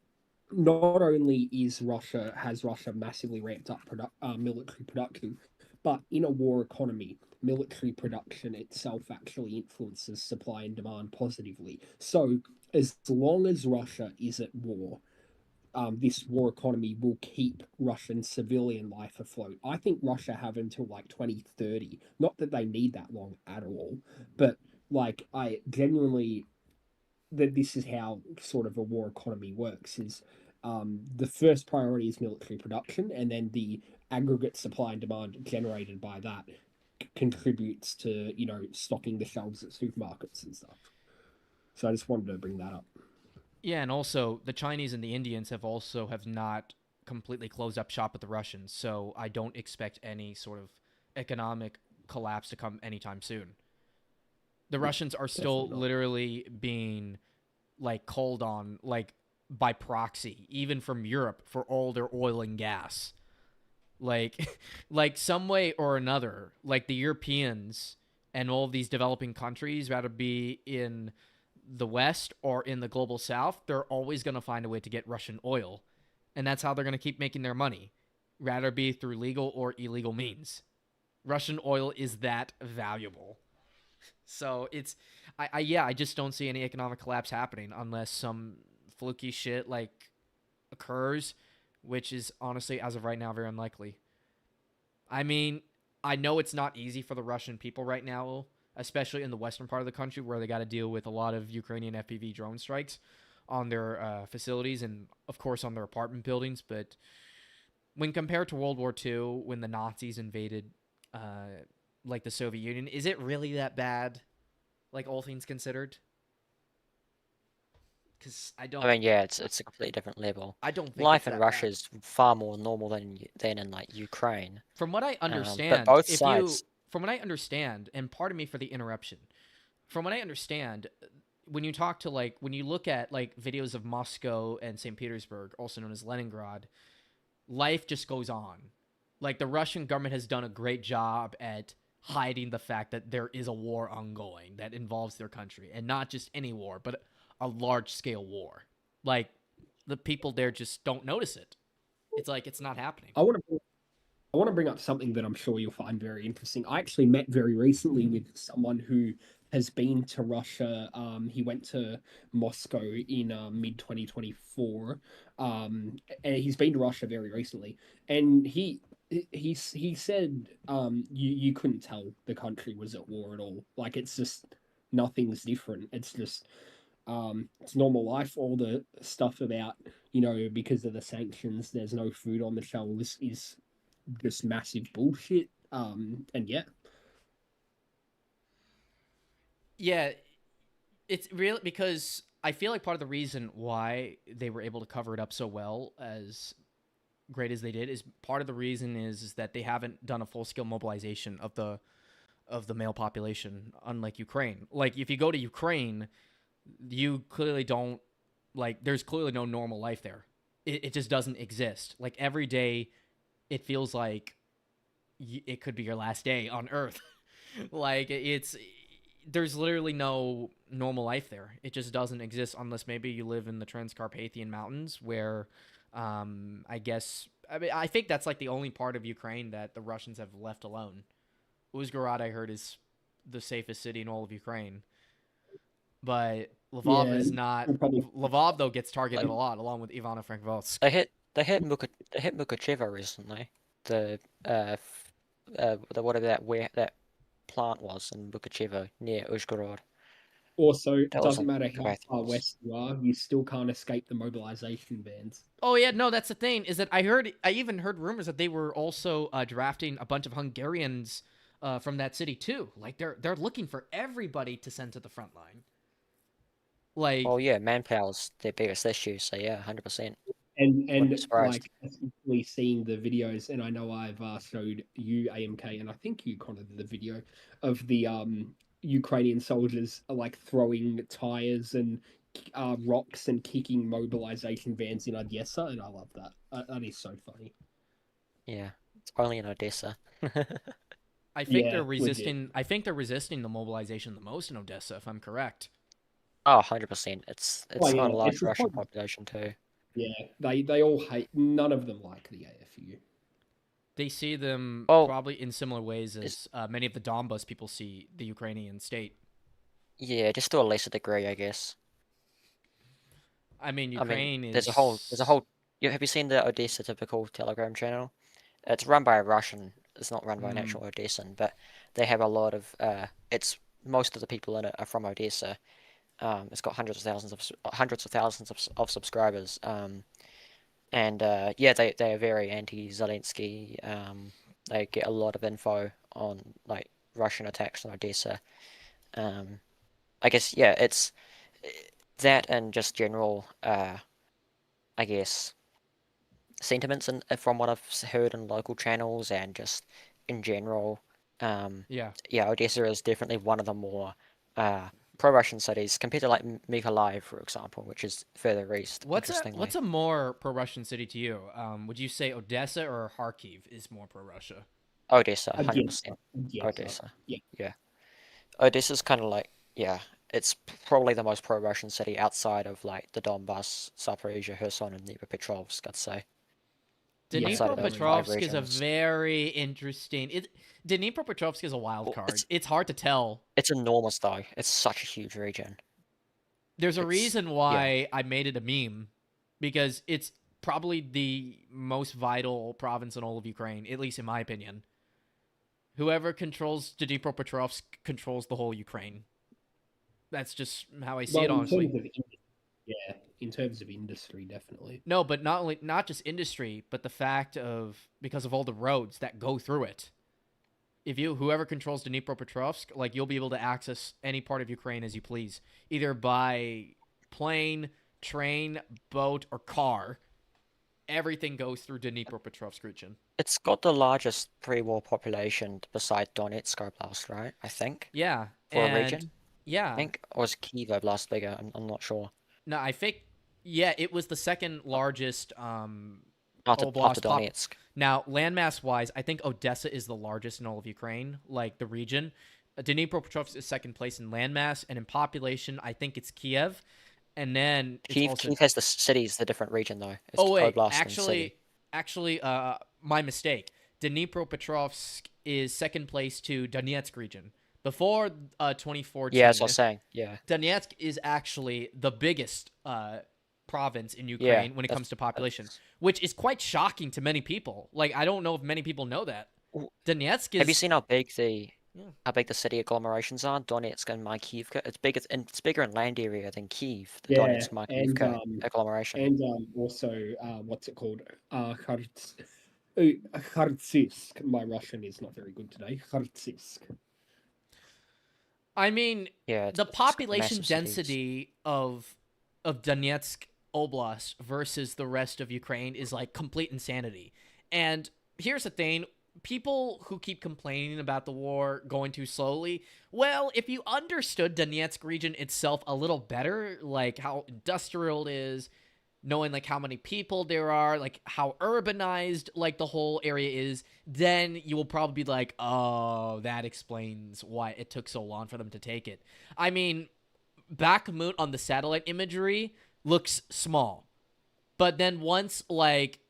not only is Russia has Russia massively ramped up military production, but in a war economy, military production itself actually influences supply and demand positively. So as long as Russia is at war, this war economy will keep Russian civilian life afloat. I think Russia have until like 2030. Not that they need that long at all, but like I genuinely that this is how sort of a war economy works is the first priority is military production, and then the aggregate supply and demand generated by that contributes to stocking the shelves at supermarkets and stuff. So I just wanted to bring that up. Yeah, and also the Chinese and the Indians have not completely closed up shop with the Russians, so I don't expect any sort of economic collapse to come anytime soon. The Yeah, Russians are still definitely not. literally being like called on like by proxy, even from Europe, for all their oil and gas. Like like some way or another, like the Europeans and all of these developing countries, rather be in the West or in the global South, they're always going to find a way to get Russian oil. And that's how they're going to keep making their money, rather be through legal or illegal means. Russian oil is that valuable. So it's, yeah, I just don't see any economic collapse happening unless some fluky shit like occurs, which is honestly, as of right now, very unlikely. I mean, I know it's not easy for the Russian people right now, especially in the western part of the country where they got to deal with a lot of Ukrainian FPV drone strikes on their facilities and, of course, on their apartment buildings. But when compared to World War II, when the Nazis invaded, like the Soviet Union, is it really that bad? Like all things considered, because I mean, yeah, it's a completely different level. I don't think it's Life in that Russia bad. is far more normal than in like Ukraine. From what I But understand, both sides, from what I understand, and pardon me for the interruption, from what I understand, when you talk to like when you look at like videos of Moscow and St. Petersburg, also known as Leningrad, life just goes on. Like the Russian government has done a great job at hiding the fact that there is a war ongoing that involves their country, and not just any war, but a large scale war. Like the people there just don't notice it. It's like it's not happening. I want to bring up something that I'm sure you'll find very interesting. I actually met very recently with someone who has been to Russia. He went to Moscow in mid 2024, and he's been to Russia very recently. And he said you couldn't tell the country was at war at all. Like it's just nothing's different. It's just it's normal life. All the stuff about because of the sanctions, there's no food on the shelves is just massive bullshit. And yeah, Yeah, it's real because I feel like part of the reason why they were able to cover it up so well, as great as they did, is part of the reason is that they haven't done a full scale mobilization of the male population, unlike Ukraine. Like if you go to Ukraine, you clearly don't like. There's clearly no normal life there. It just doesn't exist. Like every day, it feels like it could be your last day on Earth. Like it's there's literally no normal life there. It just doesn't exist unless maybe you live in the Transcarpathian Mountains, where I guess I think that's like the only part of Ukraine that the Russians have left alone. Uzhgorod, I heard, is the safest city in all of Ukraine, but Lvov yeah, is not. we'll probably Lvov though gets targeted like a lot, along with Ivano-Frankivsk. They hit Mukachevo recently. The the whatever that plant was in Mukachevo near Uzhgorod. also That was doesn't like matter how far Carpathians. west you are, you still can't escape the mobilization bans. Oh yeah, no, that's the thing. Is that I even heard rumors that they were also drafting a bunch of Hungarians from that city too. Like they're looking for everybody to send to the front line. Like Oh yeah, manpower's their biggest issue. So yeah, 100%. Wouldn't be And surprised. like especially seeing the videos, and I know I've showed you AMK, and I think you kind of did the video of the Ukrainian soldiers like throwing tires and rocks and kicking mobilization vans in Odessa, and I love that. That is so funny. Yeah, it's only in Odessa. I think they're Yeah, legit. resisting. I think they're resisting the mobilization the most in Odessa, if I'm correct. Oh, 100%. Oh It's got yeah, a it's large a Russian fun. population too. Yeah, they all hate. None of them like the AFU. They see them Well, probably in similar ways it's, as many of the Donbas people see the Ukrainian state. yeah, just to a lesser degree, I guess. I mean, I mean, Ukraine there's a is. whole. Have you seen the Odessa typical Telegram channel? It's run by a Russian. It's not run by an Mm, actual Odessan, but they have a lot of. It's most of the people in it are from Odessa. It's got hundreds of thousands of subscribers. And yeah, they are very anti-Zelensky. They get a lot of info on like Russian attacks on Odessa. Um, I guess yeah, it's that and just general, I guess, sentiments and from what I've heard in local channels and just in general. Um, yeah. yeah, Odessa is definitely one of the more uh, pro-Russian cities compared to like Mykolaiv, for example, which is further east. What's Interestingly, a more pro-Russian city to you? Would you say Odessa or Kharkiv is more pro-Russia? Odessa, Against 100%. Odessa. Odessa, Yeah. yeah. Odessa's kind of like yeah, it's probably the most pro-Russian city outside of like the Donbass, Zaporizhia, Kherson, and Dnipropetrovsk, I'd say. Yeah, Outside of those five Dnipropetrovsk is a regions. very interesting. Dnipropetrovsk is a wild Well, card. It's hard to tell. it's enormous though. It's such a huge region. There's a It's reason yeah. why I made it a meme, because it's probably the most vital province in all of Ukraine, at least in my opinion. Whoever controls Dnipropetrovsk controls the whole Ukraine. That's just how I see well, it, honestly. yeah, in terms of industry, definitely. No, but not just industry, but the fact of because of all the roads that go through it. If you whoever controls Dnipropetrovsk, like you'll be able to access any part of Ukraine as you please, either by plane, train, boat, or car. Everything goes through Dnipropetrovsk region. It's got the largest pre-war population beside Donetsk Oblast, right? I think Yeah, for a and region. I Yeah. think, or was Kiev Oblast bigger? I'm not sure. No, I think yeah, it was the second largest After oblast Donetsk. Now, landmass wise, I think Odessa is the largest in all of Ukraine, like the region. Dnipropetrovsk is second place in landmass, and in population, I think it's Kiev, and then it's also. Kiev has the cities, the different region though. It's Oh wait, Oblast and city. actually, my mistake. Dnipropetrovsk is second place to Donetsk region. Before Yeah, that's what I 2014, was saying. Yeah, Donetsk is actually the biggest province in yeah. Ukraine when it comes to That's population, which is quite shocking to many people. Like, I don't know if many people know that. w- Donetsk Have you is. seen Yeah. how big the city agglomerations are? Donetsk and Makiivka. It's bigger in land area than Kiev, the Yeah, Donetsk Makiivka agglomeration. and also what's it called? Khartsisk. My Russian is not very good today. Khartsisk. I mean, Yeah, the it's population massive cities. density of Donetsk Oblast versus the rest of Ukraine is like complete insanity. And here's the thing, people who keep complaining about the war going too slowly, well, if you understood Donetsk region itself a little better, like how industrial it is, knowing like how many people there are, like how urbanized like the whole area is, then you will probably be like, oh, that explains why it took so long for them to take it. I mean, Bakhmut on the satellite imagery looks small, but then once like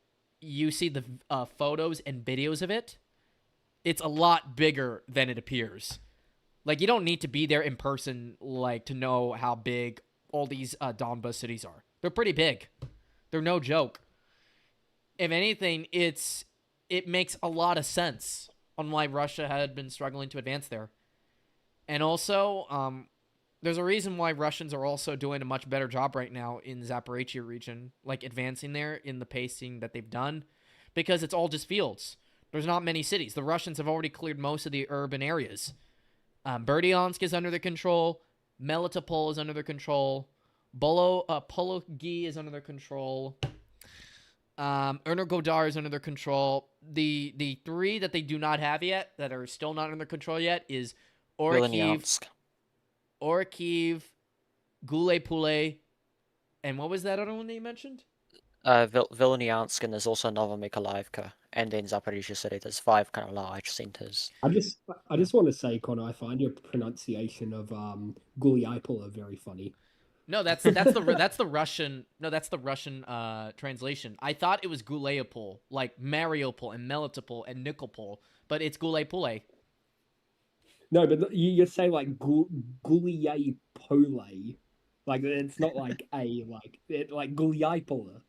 you see the photos and videos of it, it's a lot bigger than it appears. Like, you don't need to be there in person like to know how big all these Donbas cities are. They're pretty big. They're no joke. If anything, it makes a lot of sense on why Russia had been struggling to advance there. And also, there's a reason why Russians are also doing a much better job right now in the Zaporizhia region, like advancing there in the pacing that they've done, because it's all just fields. There's not many cities. The Russians have already cleared most of the urban areas. Berdyansk is under their control. Melitopol is under their control. Pologi is under their control. Ernogodar is under their control. The three that they do not have yet, that are still not under control yet, is Orikhiv, Vilniansk. Orikhiv, Gule Pule, and what was that other one that you mentioned? Vilniansk, and there's also Nova Mykolaiivka, and then Zaporizhia City. There's 5 kind of large centers. I just I Yeah. just want to say, Connor, I find your pronunciation of Guliapala very funny. No, that's the Russian. No, that's the Russian translation. I thought it was Guleopol, like Mariupol and Melitopol and Nikopol, but it's Gule Pule. No, but you say like Guliapole. Like it's not like a like it like Guliapala.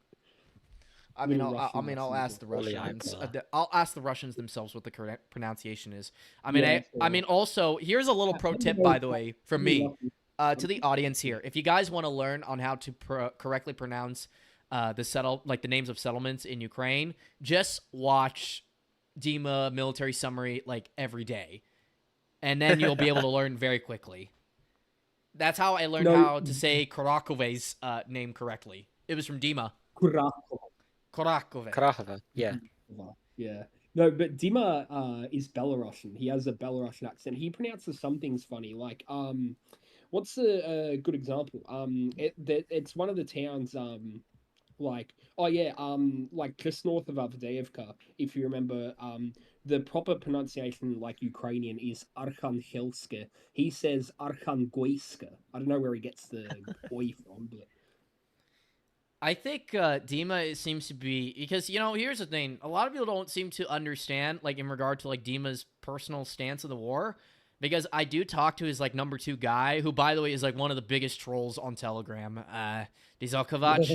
I mean, Little Russian I'll accent. ask the Russians. Guliapala. I'll ask the Russians themselves what the correct pronunciation is. Yeah, I mean, sure. also here's a little pro tip, by the way, from me, to the audience Yeah. here. If you guys want to learn on how to correctly pronounce the names of settlements in Ukraine, just watch Dima military summary like every day, and then you'll be able to learn very quickly. That's how I learned No, how to say Karakove's name correctly. It was from Dima. Kurakova. Korakove. Krahova. Yeah. Yeah. No, but Dima is Belarusian. He has a Belarusian accent. He pronounces some things funny. Like what's a good example? It's one of the towns like oh yeah like just north of Avdiivka, if you remember, the proper pronunciation like Ukrainian is Arkhangelsk. He says Arkhangoiska. I don't know where he gets the oi from, but I think Dima seems to be because here's the thing: a lot of people don't seem to understand, like in regard to like Dima's personal stance of the war. Because I do talk to his like number two guy, who by the way is like one of the biggest trolls on Telegram, Dizalkovac.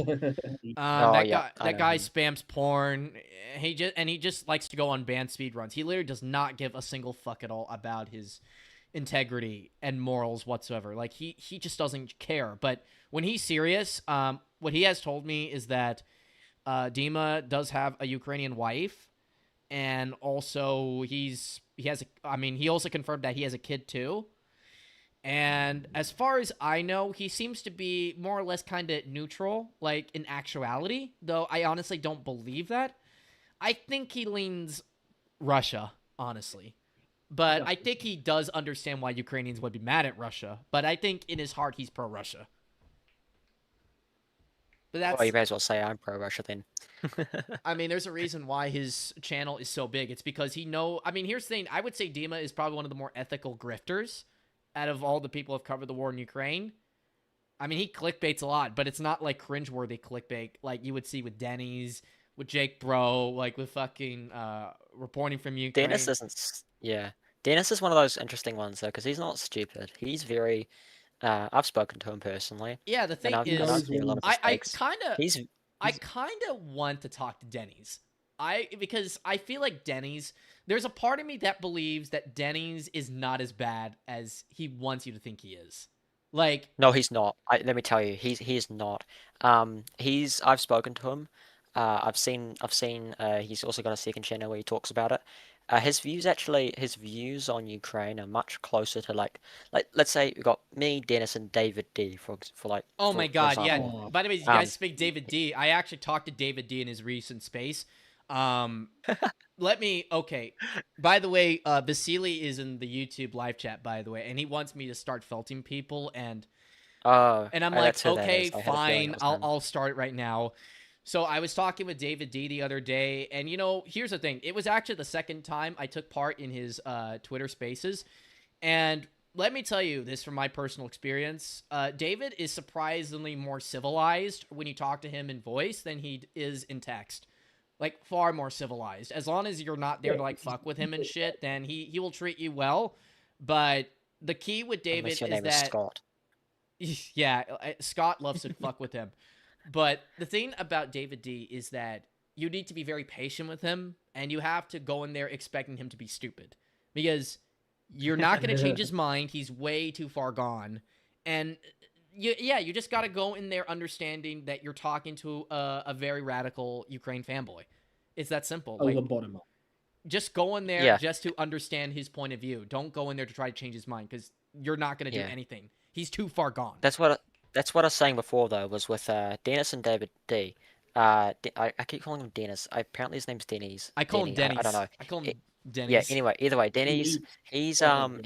Oh yeah, I That know guy him. spams porn. He just likes to go on banned speed runs. He literally does not give a single fuck at all about his integrity and morals whatsoever. Like he just doesn't care. But when he's serious, what he has told me is that Dima does have a Ukrainian wife, and also he also confirmed that he has a kid too. And as far as I know, he seems to be more or less kind of neutral, like in actuality, though I honestly don't believe that. I think he leans Russia, honestly. But I Right. think he does understand why Ukrainians would be mad at Russia. But I think in his heart he's pro-Russia. But Well, you that's may as well say I'm pro-Russia then. I mean, there's a reason why his channel is so big. It's because I mean, here's the thing. I would say Dima is probably one of the more ethical grifters out of all the people who have covered the war in Ukraine. I mean, he clickbaits a lot, but it's not like cringeworthy clickbait like you would see with Denny's, with Jake Bro, like with fucking reporting from Dennis Ukraine. isn't. Yeah, Dennis is one of those interesting ones though, because he's not stupid. He's very. I've spoken to him personally, Yeah, the and thing I've He and I've is, knows seen a lot when of I mistakes. kind of He's I he's kind of want to talk to Denny's. Because I feel like Denny's. There's a part of me that believes that Denny's is not as bad as he wants you to think he is. Like, No, he's not. Let me tell you, he is not. I've spoken to him. I've seen. He's also got a second channel where he talks about it. His views on Ukraine are much closer to like let's say we got me, Dennis, and David D oh my for god, yeah. example. oh By the way, you guys Um, speak David D. I actually talked to David D in his recent space. Um, let me. Okay. By the way, Vasily is in the YouTube live chat. By the way, and he wants me to start felting people, oh, and I'm like, that's who that okay, is. I had a feeling fine, it was I'll him. I'll start it right now. So I was talking with David D the other day, and here's the thing. It was actually the second time I took part in his Twitter Spaces, and let me tell you this from my personal experience. David is surprisingly more civilized when you talk to him in voice than he is in text. Like far more civilized. As long as you're not there yeah, to like he's fuck with him and very shit, then he will treat you well. But the key with David Unless your is name is that Scott. yeah, Scott loves to fuck with him. But the thing about David D is that you need to be very patient with him and you have to go in there expecting him to be stupid because you're not going to change his mind. He's way too far gone. And you just got to go in there understanding that you're talking to a very radical Ukraine fanboy. It's that simple. a Like, lobotomer. just go in there Yeah, just to understand his point of view. Don't go in there to try to change his mind because you're not going to do yeah. anything. He's too far gone. That's what I was saying before though, was with Dennis and David D. I keep calling him Dennis. Apparently his name's Denny's. I call him Denny. I don't Denny's. know. I call It, him yeah. Denny's. Anyway, either way, Denny's. Denise. He's Oh, okay.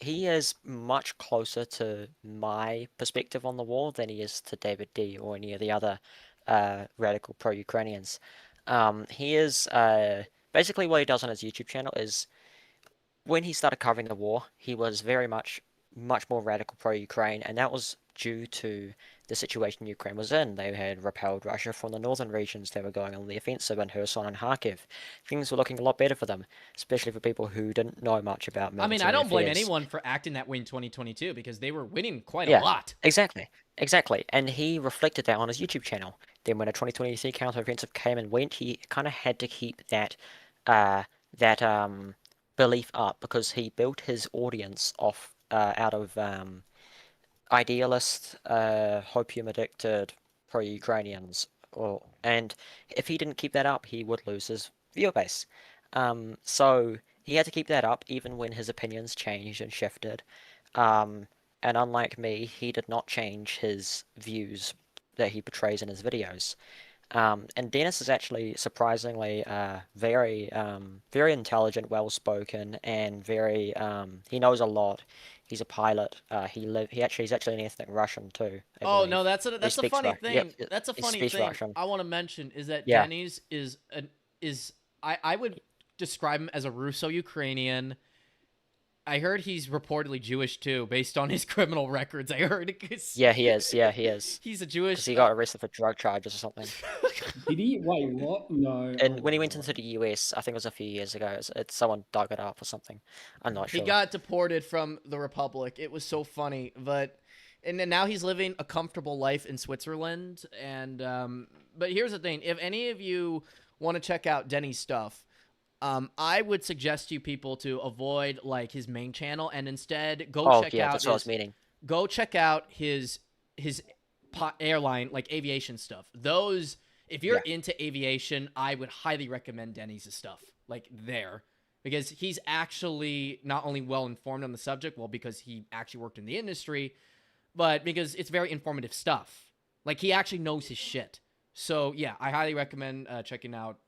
he is much closer to my perspective on the war than he is to David D. or any of the other radical pro-Ukrainians. He is basically what he does on his YouTube channel is when he started covering the war, he was very much more radical pro-Ukraine, and that was due to the situation Ukraine was in. They had repelled Russia from the northern regions. They were going on the offensive in Kherson and Kharkiv. Things were looking a lot better for them, especially for people who didn't know much about I mean, I military don't blame affairs. anyone for acting that way in 2022 because they were winning quite a Yeah, lot. exactly. And he reflected that on his YouTube channel. Then when a 2023 counteroffensive came and went, he kind of had to keep uh, that belief up because he built his audience off out of idealist, opium addicted pro-Ukrainians. And if he didn't keep that up, he would lose his viewer base. So he had to keep that up even when his opinions changed and shifted. Um, and unlike me, he did not change his views that he portrays in his videos. And Dennis is actually surprisingly very intelligent, well-spoken, and he knows a lot. He's a pilot. He's actually an ethnic Russian too, I Oh no, believe. that's He a speaks funny Russian. Yep, thing. That's a he funny speaks thing. Russian. I want to mention is that Yeah. Denny's is I would describe him as a Russo-Ukrainian. I heard he's reportedly Jewish too, based on his criminal records. I heard 'cause Yeah, he is. Yeah, he is. he's a Because Jewish. he got arrested for drug charges or something. Did he? Wait, what? No. And Oh when he my went god. into the US, I think it was a few years ago, someone dug it up or something. I'm not He sure. got deported from the Republic. It was so funny, and then now he's living a comfortable life in Switzerland. And but here's the thing: if any of you want to check out Denny's stuff, I would suggest you people to avoid like his main channel and instead Oh, yeah, that's what I was meaning. go check out his airline like aviation stuff. Those if you're Yeah. into aviation, I would highly recommend Denny's stuff like there because he's actually not only well informed on the subject, well because he actually worked in the industry, but because it's very informative stuff. Like he actually knows his shit. So yeah, I highly recommend checking out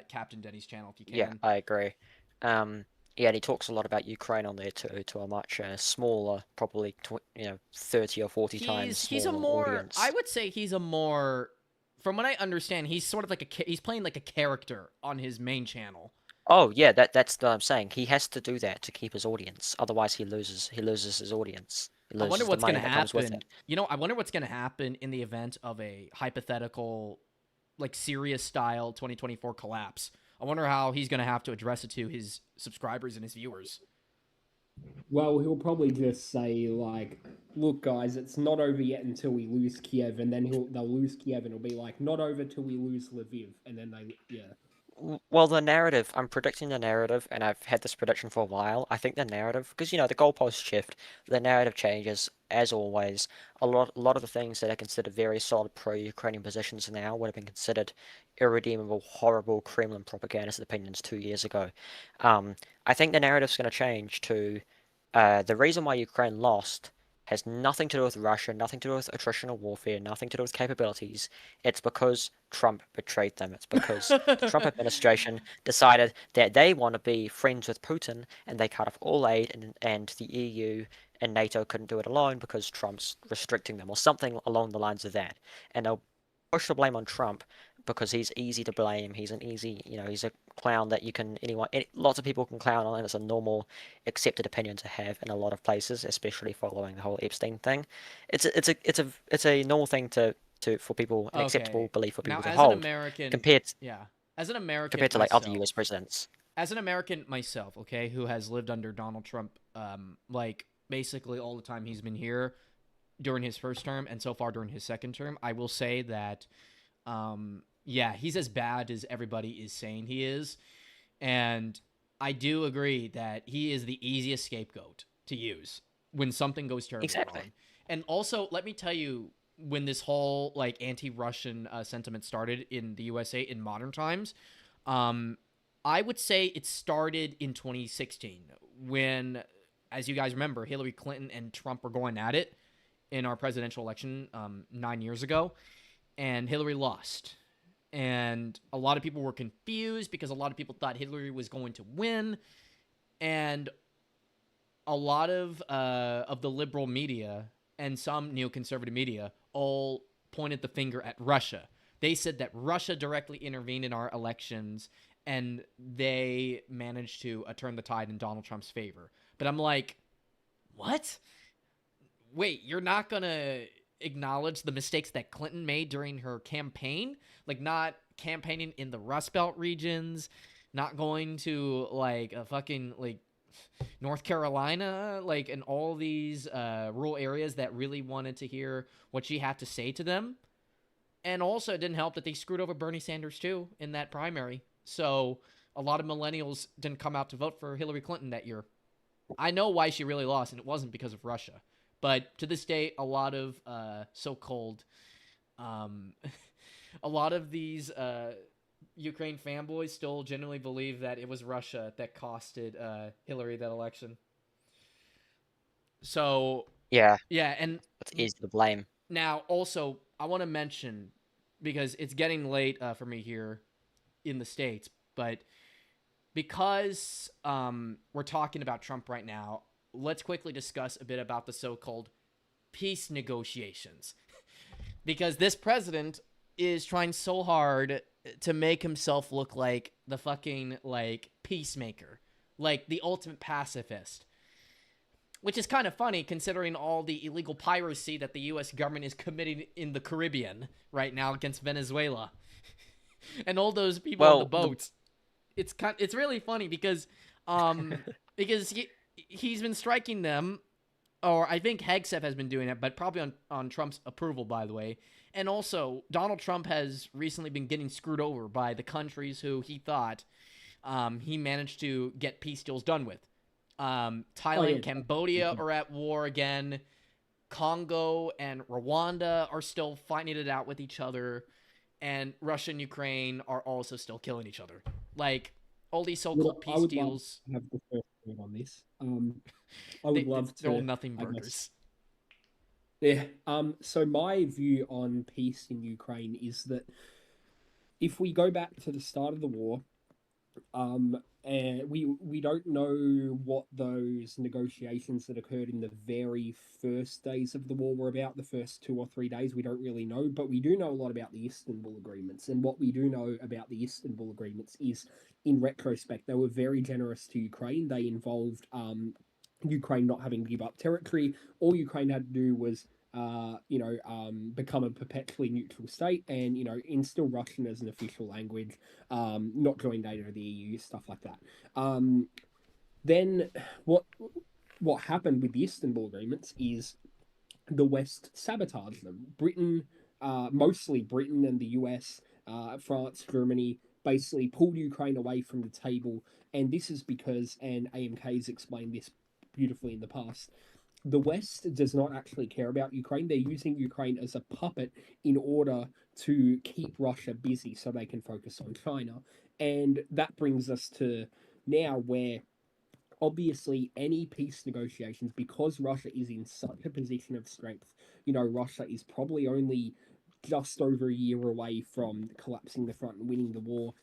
Captain Denny's channel if you Yeah, can. I agree. Um, Yeah, and he talks a lot about Ukraine on there too, to a much smaller, probably 30 or 40 times He's a smaller more, I audience. would say he's a more, from what I understand, he's sort of like he's playing like a character on his main channel. Oh yeah, that's what I'm saying. He has to do that to keep his audience. Otherwise, he loses his audience. He I wonder loses the what's going money to that comes with happen. it. I wonder what's going to happen in the event of a hypothetical, like serious style 2024 collapse. I wonder how he's going to have to address it to his subscribers and his viewers. Well, he'll probably just say like, "Look, guys, it's not over yet until we lose Kiev," and then they'll lose Kiev, and it'll be like, "Not over till we lose Lviv," and then yeah. Well, the narrative, I'm predicting the narrative, and I've had this prediction for a while. I think the narrative, because the goalposts shift, the narrative changes as always. A lot of the things that are considered very solid pro-Ukrainian positions now would have been considered irredeemable, horrible Kremlin propagandist opinions 2 years ago. Um, I think the narrative's going to change to the reason why Ukraine lost has nothing to do with Russia, nothing to do with attritional warfare, nothing to do with capabilities. It's because Trump betrayed them. It's because the Trump administration decided that they want to be friends with Putin and they cut off all aid, and the EU and NATO couldn't do it alone because Trump's restricting them or something along the lines of that. And they'll push the blame on Trump because he's easy to blame. He's an easy, he's a clown that lots of people can clown on, and it's a normal, accepted opinion to have in a lot of places, especially following the whole Epstein thing. It's a normal thing for people, an acceptable Okay. belief for Now, people to as an hold, American, compared yeah, as an American compared to like other myself, U.S. presidents. as an American myself, okay, who has lived under Donald Trump, like basically all the time he's been here during his first term and so far during his second term, I will say that, yeah, he's as bad as everybody is saying he is, and I do agree that he is the easiest scapegoat to use when something goes terribly Exactly. wrong. And also, let me tell you, when this whole like anti-Russian sentiment started in the USA in modern times, um, I would say it started in 2016 when, as you guys remember, Hillary Clinton and Trump were going at it in our presidential election 9 years ago, and Hillary lost. And a lot of people were confused because a lot of people thought Hillary was going to win, and a lot of the liberal media and some neoconservative media all pointed the finger at Russia. They said that Russia directly intervened in our elections, and they managed to turn the tide in Donald Trump's favor. But I'm like, what? Wait, you're not gonna acknowledge the mistakes that Clinton made during her campaign? Like not campaigning in the Rust Belt regions, not going to like a fucking like North Carolina, like in all these rural areas that really wanted to hear what she had to say to them. And also, it didn't help that they screwed over Bernie Sanders too in that primary. So a lot of millennials didn't come out to vote for Hillary Clinton that year. I know why she really lost, and it wasn't because of Russia. But to this day, a lot of so-called, um, a lot of these Ukraine fanboys still genuinely believe that it was Russia that costed Hillary that election. So Yeah, yeah, and it's easy to blame. now also I want to mention, because it's getting late for me here in the States, but because we're talking about Trump right now, let's quickly discuss a bit about the so-called peace negotiations. Because this president is trying so hard to make himself look like the fucking like peacemaker, like the ultimate pacifist. Which is kind of funny considering all the illegal piracy that the US government is committing in the Caribbean right now against Venezuela. And all those people on the Well, boats. It's really funny because because he's been striking them, or I think Hegseth has been doing it, but probably on Trump's approval, by the way. And also, Donald Trump has recently been getting screwed over by the countries who he thought he managed to get peace deals done with. Oh yeah, Thailand, Cambodia are at war again. Congo and Rwanda are still fighting it out with each other. And Russia and Ukraine are also still killing each other. Like, all these so-called I peace would love deals, to have the first word on this. I would love they're all to, nothing I guess. burgers. Yeah. So my view on peace in Ukraine is that if we go back to the start of the war, And we don't know what those negotiations that occurred in the very first days of the war were about. The first 2 or 3 days, we don't really know, but we do know a lot about the Istanbul agreements. And what we do know about the Istanbul agreements is, in retrospect, they were very generous to Ukraine. They involved Ukraine not having to give up territory. All Ukraine had to do was become a perpetually neutral state and, instill Russian as an official language, not join NATO or the EU, stuff like that. Then what what happened with the Istanbul agreements is the West sabotaged them. Mostly Britain and the US, France, Germany, basically pulled Ukraine away from the table. And this is because, and AMK's explained this beautifully in the past, the West does not actually care about Ukraine. They're using Ukraine as a puppet in order to keep Russia busy so they can focus on China. And that brings us to now where obviously any peace negotiations, because Russia is in such a position of strength, Russia is probably only just over a year away from collapsing the front and winning the war.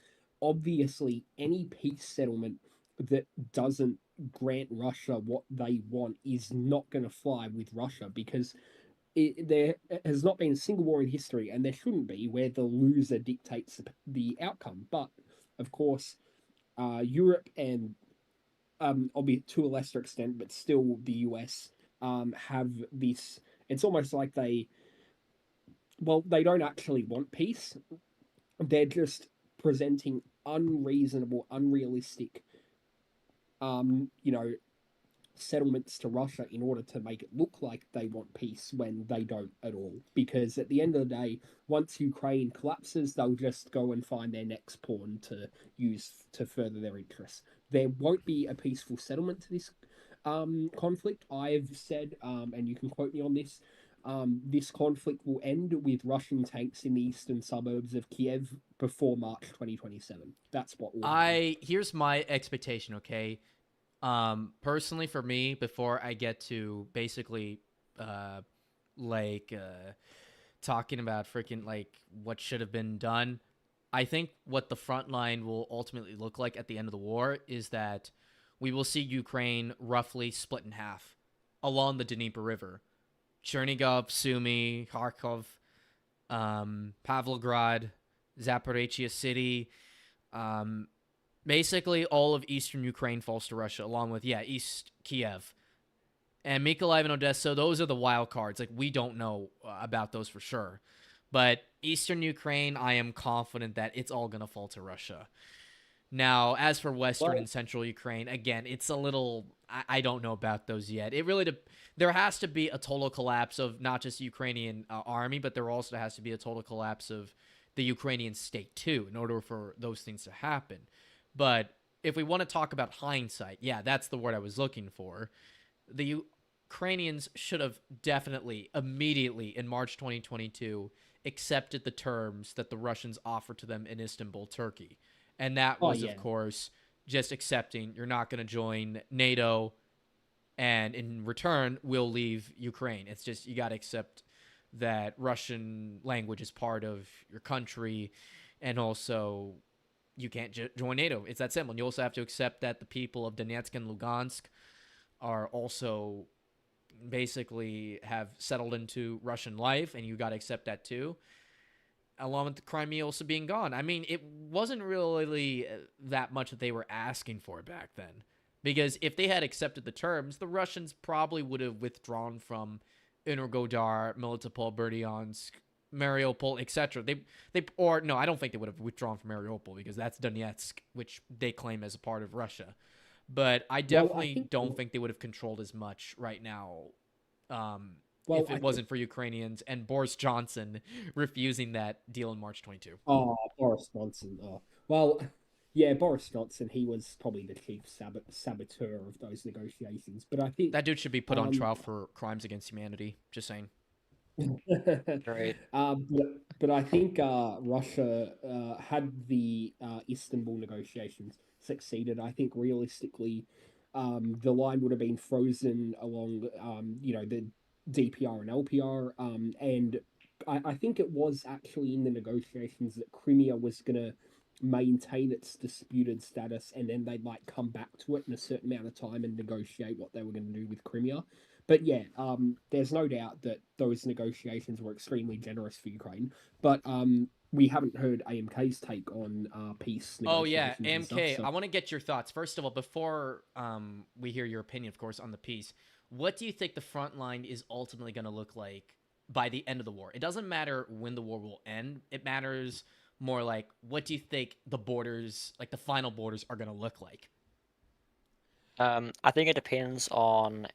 Obviously, any peace settlement that doesn't grant Russia what they want is not going to fly with Russia, because there has not been a single war in history, and there shouldn't be, where the loser dictates the outcome. But of course, Europe and albeit to a lesser extent, but still the US, have this. It's almost like they don't actually want peace. They're just presenting unreasonable, unrealistic, um, you know, settlements to Russia in order to make it look like they want peace when they don't at all. Because at the end of the day, once Ukraine collapses, they'll just go and find their next pawn to use to further their interests. There won't be a peaceful settlement to this conflict. I've said, and you can quote me on this. This conflict will end with Russian tanks in the eastern suburbs of Kiev before March 2027. That's what will happen. Here's my expectation, okay? Personally for me, before I get to basically uh like talking about freaking like what should have been done, I think what the front line will ultimately look like at the end of the war is that we will see Ukraine roughly split in half along the Dnipro River. Chernigov, Sumy, Kharkov, Pavlograd, Zaporizhia City, um, basically all of eastern Ukraine falls to Russia, along with East Kiev and Mykolaiv and Odessa. Those are the wild cards. Like we don't know about those for sure, but eastern Ukraine, I am confident that it's all gonna fall to Russia. Now, as for Western Well, and Central Ukraine, again, it's a little. I don't know about those yet. It really there has to be a total collapse of not just the Ukrainian army, but there also has to be a total collapse of the Ukrainian state too, in order for those things to happen. But if we want to talk about hindsight, yeah, that's the word I was looking for. The Ukrainians should have definitely, immediately in March 2022, accepted the terms that the Russians offered to them in Istanbul, Turkey. And that oh was, of yeah. course, just accepting you're not going to join NATO, and in return, we'll leave Ukraine. It's just you got to accept that Russian language is part of your country, and also you can't join NATO. It's that simple. And you also have to accept that the people of Donetsk and Lugansk are also basically have settled into Russian life, and you got to accept that too. Along with the Crimea also being gone. I mean, it wasn't really that much that they were asking for back then. Because if they had accepted the terms, the Russians probably would have withdrawn from Energodar, Melitopol, Berdyansk, Mariupol, etc. Or no, I don't think they would have withdrawn from Mariupol because that's Donetsk, which they claim as a part of Russia. But I Well, I definitely think. don't think they would have controlled as much right now, Well, if I it think. wasn't for Ukrainians and Boris Johnson refusing that deal in March 22. Oh, Boris Johnson. Oh, well, yeah, Boris Johnson. He was probably the chief saboteur of those negotiations. But I think, That dude should be put on um, trial for crimes against humanity. Just saying. Right. but I think Russia, had the Istanbul negotiations succeeded, I think realistically, the line would have been frozen along, the DPR and LPR, and I think it was actually in the negotiations that Crimea was gonna maintain its disputed status, and then they might come back to it in a certain amount of time and negotiate what they were going to do with Crimea. But yeah, there's no doubt that those negotiations were extremely generous for Ukraine. But we haven't heard AMK's take on peace Oh yeah, negotiations and stuff. AMK. So I want to get your thoughts first of all before we hear your opinion, of course, on the piece. What do you think the front line is ultimately going to look like by the end of the war? It doesn't matter when the war will end. It matters more like what do you think the borders, like the final borders, are going to look like? I think it depends on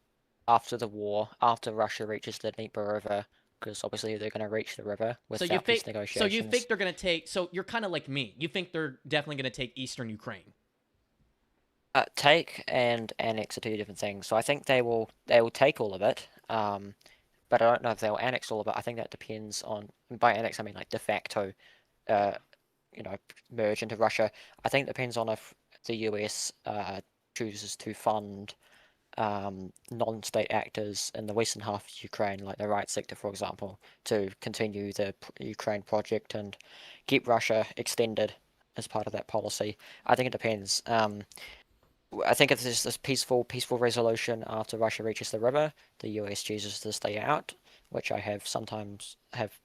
after the war, after Russia reaches the Dnipro River, because obviously they're going to reach the river So you without think peace so you negotiations. think they're going to take so you're kind of like me. You think they're definitely going to take eastern Ukraine. Take and annex are two different things. So I think they will take all of it. But I don't know if they'll annex all of it. I think that depends on, by annex I mean like de facto, uh, merge into Russia. I think it depends on if the US chooses to fund non-state actors in the western half of Ukraine, like the right sector, for example, to continue the Ukraine project and keep Russia extended as part of that policy. I think it depends. I think if there's this peaceful resolution after Russia reaches the river, the US chooses to stay out, which I have sometimes have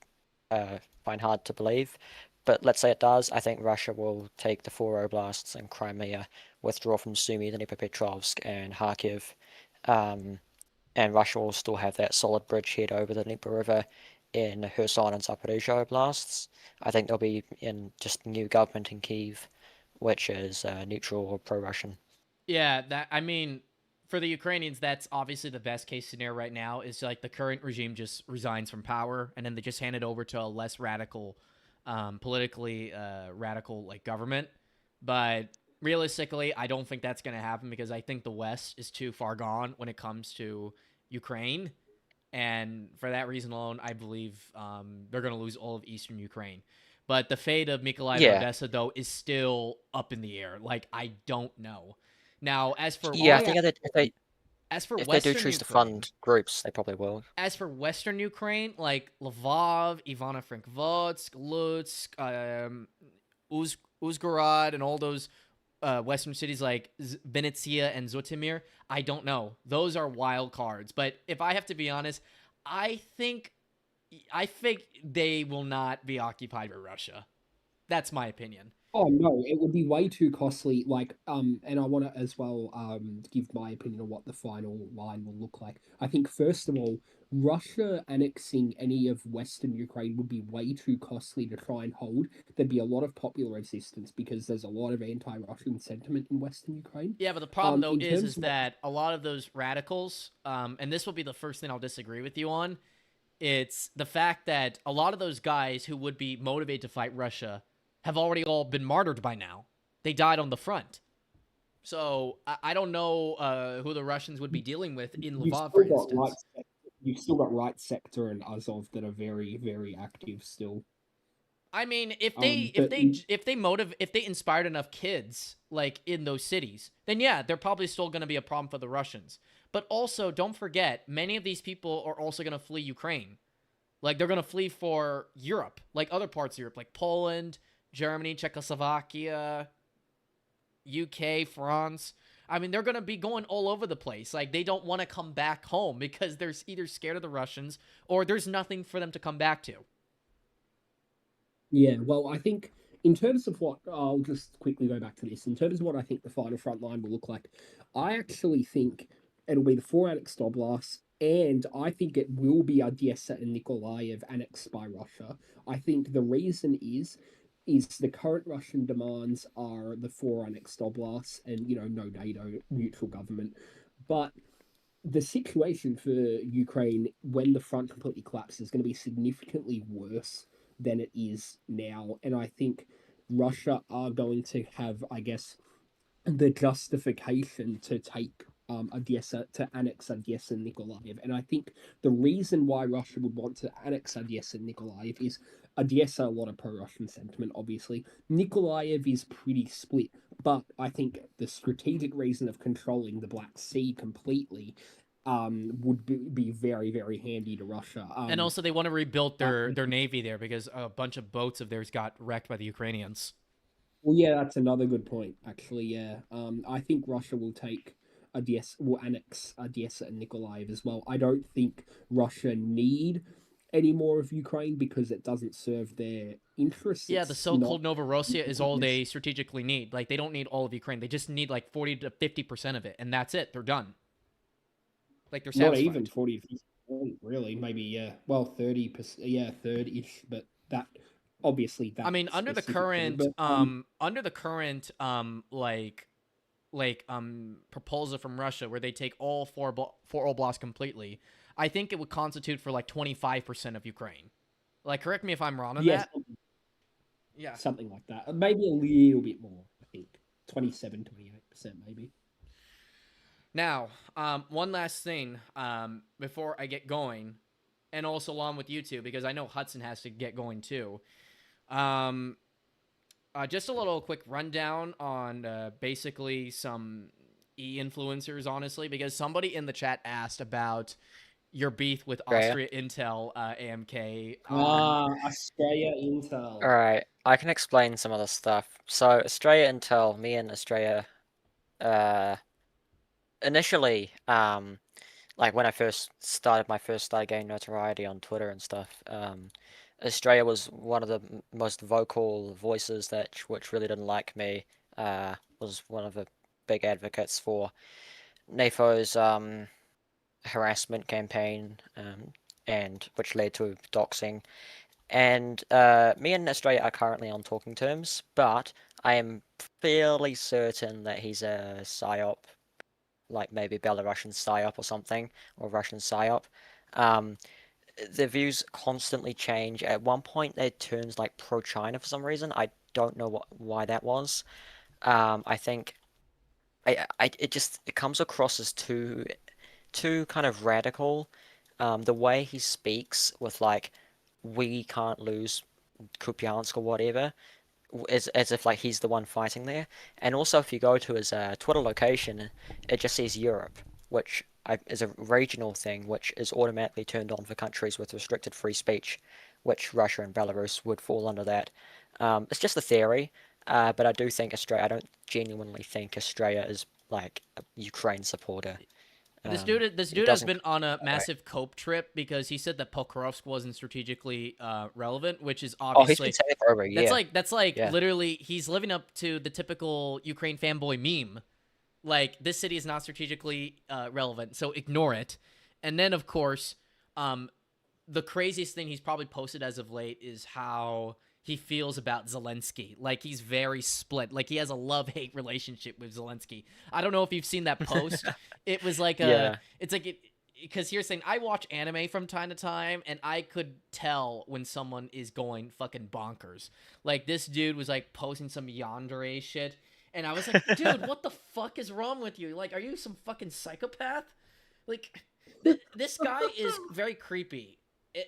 find hard to believe. But let's say it does, I think Russia will take the four oblasts in Crimea, withdraw from Sumy, Dnipropetrovsk, and Kharkiv, um, and Russia will still have that solid bridgehead over the Dnieper River in Kherson and Zaporizhia oblasts. I think there'll be in just new government in Kiev, which is neutral or pro-Russian. Yeah, that I mean, for the Ukrainians, that's obviously the best case scenario right now. Is like the current regime just resigns from power, and then they just hand it over to a less radical, politically radical like government. But realistically, I don't think that's going to happen because I think the West is too far gone when it comes to Ukraine, and for that reason alone, I believe they're going to lose all of Eastern Ukraine. But the fate of Mykolaiv and Yeah, Odessa, though, is still up in the air. Like I don't know. Now, yeah. I I think that as for if they do Western choose to Ukraine, fund groups, they probably will. as for Western Ukraine, like Lvov, Ivano-Frankivsk, Lutsk, Uzhgorod, and all those Western cities like Vinnytsia and Zhytomyr, I don't know. Those are wild cards. But if I have to be honest, I think I think they will not be occupied by Russia. That's my opinion. Oh no, it would be way too costly. Like, and I want to as well give my opinion on what the final line will look like. I think first of all, Russia annexing any of Western Ukraine would be way too costly to try and hold. There'd be a lot of popular resistance because there's a lot of anti-Russian sentiment in Western Ukraine. Yeah, but the problem though In is terms of what, that a lot of those radicals, and this will be the first thing I'll disagree with you on. It's the fact that a lot of those guys who would be motivated to fight Russia have already all been martyred by now. They died on the front. So I don't know who the Russians would be dealing with in you've Lvov, for still got instance. you've still got right sector and Azov that are very very active still. I mean, But if they inspired enough kids like in those cities, then yeah, they're probably still going to be a problem for the Russians. But also, don't forget, many of these people are also going to flee Ukraine. Like they're going to flee for Europe, like other parts of Europe, like Poland, Germany, Czechoslovakia, UK, France. I mean, they're going to be going all over the place. Like they don't want to come back home because they're either scared of the Russians or there's nothing for them to come back to. yeah, well, I think in terms of what I'll just quickly go back to this. In terms of what I think the final front line will look like, I actually think it'll be the four annexed oblasts, and I think it will be Odessa and Nikolaev annexed by Russia. I think the reason is the current Russian demands are the four annexed oblasts and no NATO neutral government, but the situation for Ukraine when the front completely collapses is going to be significantly worse than it is now. And I think Russia are going to have, I guess, the justification to take Odessa, to annex Odessa and Nikolaev. And I think the reason why Russia would want to annex Odessa and Nikolaev is Odessa, a lot of pro-Russian sentiment, obviously. Nikolaev is pretty split, but I think the strategic reason of controlling the Black Sea completely would be very, very handy to Russia. And also, they want to rebuild Uh, their navy there because a bunch of boats of theirs got wrecked by the Ukrainians. Well, yeah, that's another good point, actually. Yeah, I think Russia will take Odessa, will annex Odessa and Nikolaev as well. I don't think Russia need any more of Ukraine because it doesn't serve their interests. Yeah, the It's not so-called Novorossiya is all they strategically need. Like they don't need all of Ukraine. They just need like 40 to 50% of it, and that's it. They're done. Like they're not even satisfied. 40 to 50%, really. Maybe yeah, well 30%, yeah, third ish, but that obviously I that mean, specific though. But under the current proposal from Russia where they take all four oblasts completely, I think it would constitute for like 25% of Ukraine. Like, correct me if I'm wrong on yes, that. Yeah. something like that. Maybe a little bit more. I think 27, 28% maybe. Now, one last thing before I get going, and also along with you two, because I know Hudson has to get going too. Um, just a little quick rundown on basically some e-influencers, honestly, because somebody in the chat asked about your beef with Australia. Austria Intel AMK. Australia Intel. Alright, I can explain some of the stuff. So Australia Intel, me and Australia, initially, like when I first started gaining notoriety on Twitter and stuff, Australia was one of the most vocal voices which really didn't like me. Was one of the big advocates for NAFO's harassment campaign, and which led to doxing. And me and Australia are currently on talking terms, but I am fairly certain that he's a psyop, like maybe Belarusian psyop or something, or Russian psyop. Um, the views constantly change. At one point, they turned like pro-China for some reason. I don't know why that was. I think it comes across as too kind of radical. The way he speaks with like, we can't lose Kupiansk or whatever, as if like he's the one fighting there. And also, if you go to his Twitter location, it just says Europe, which is a regional thing, which is automatically turned on for countries with restricted free speech, which Russia and Belarus would fall under that. It's just a theory, but I do think Australia. I don't genuinely think Australia is like a Ukraine supporter. This It dude has doesn't. been on a massive cope trip because he said that Pokrovsk wasn't strategically relevant, which is Oh, he's been obviously saying it for over a year. that's like Yeah. literally he's living up to the typical Ukraine fanboy meme. Like this city is not strategically relevant, so ignore it. And then of course, the craziest thing he's probably posted as of late is how he feels about Zelensky. Like he's very split. Like he has a love-hate relationship with Zelensky. I don't know if you've seen that post. It was like Yeah. it's like it because here's saying I watch anime from time to time and I could tell when someone is going fucking bonkers. Like this dude was like posting some yandere shit and I was like, dude, what the fuck is wrong with you? Like, are you some fucking psychopath? Like, this guy is very creepy.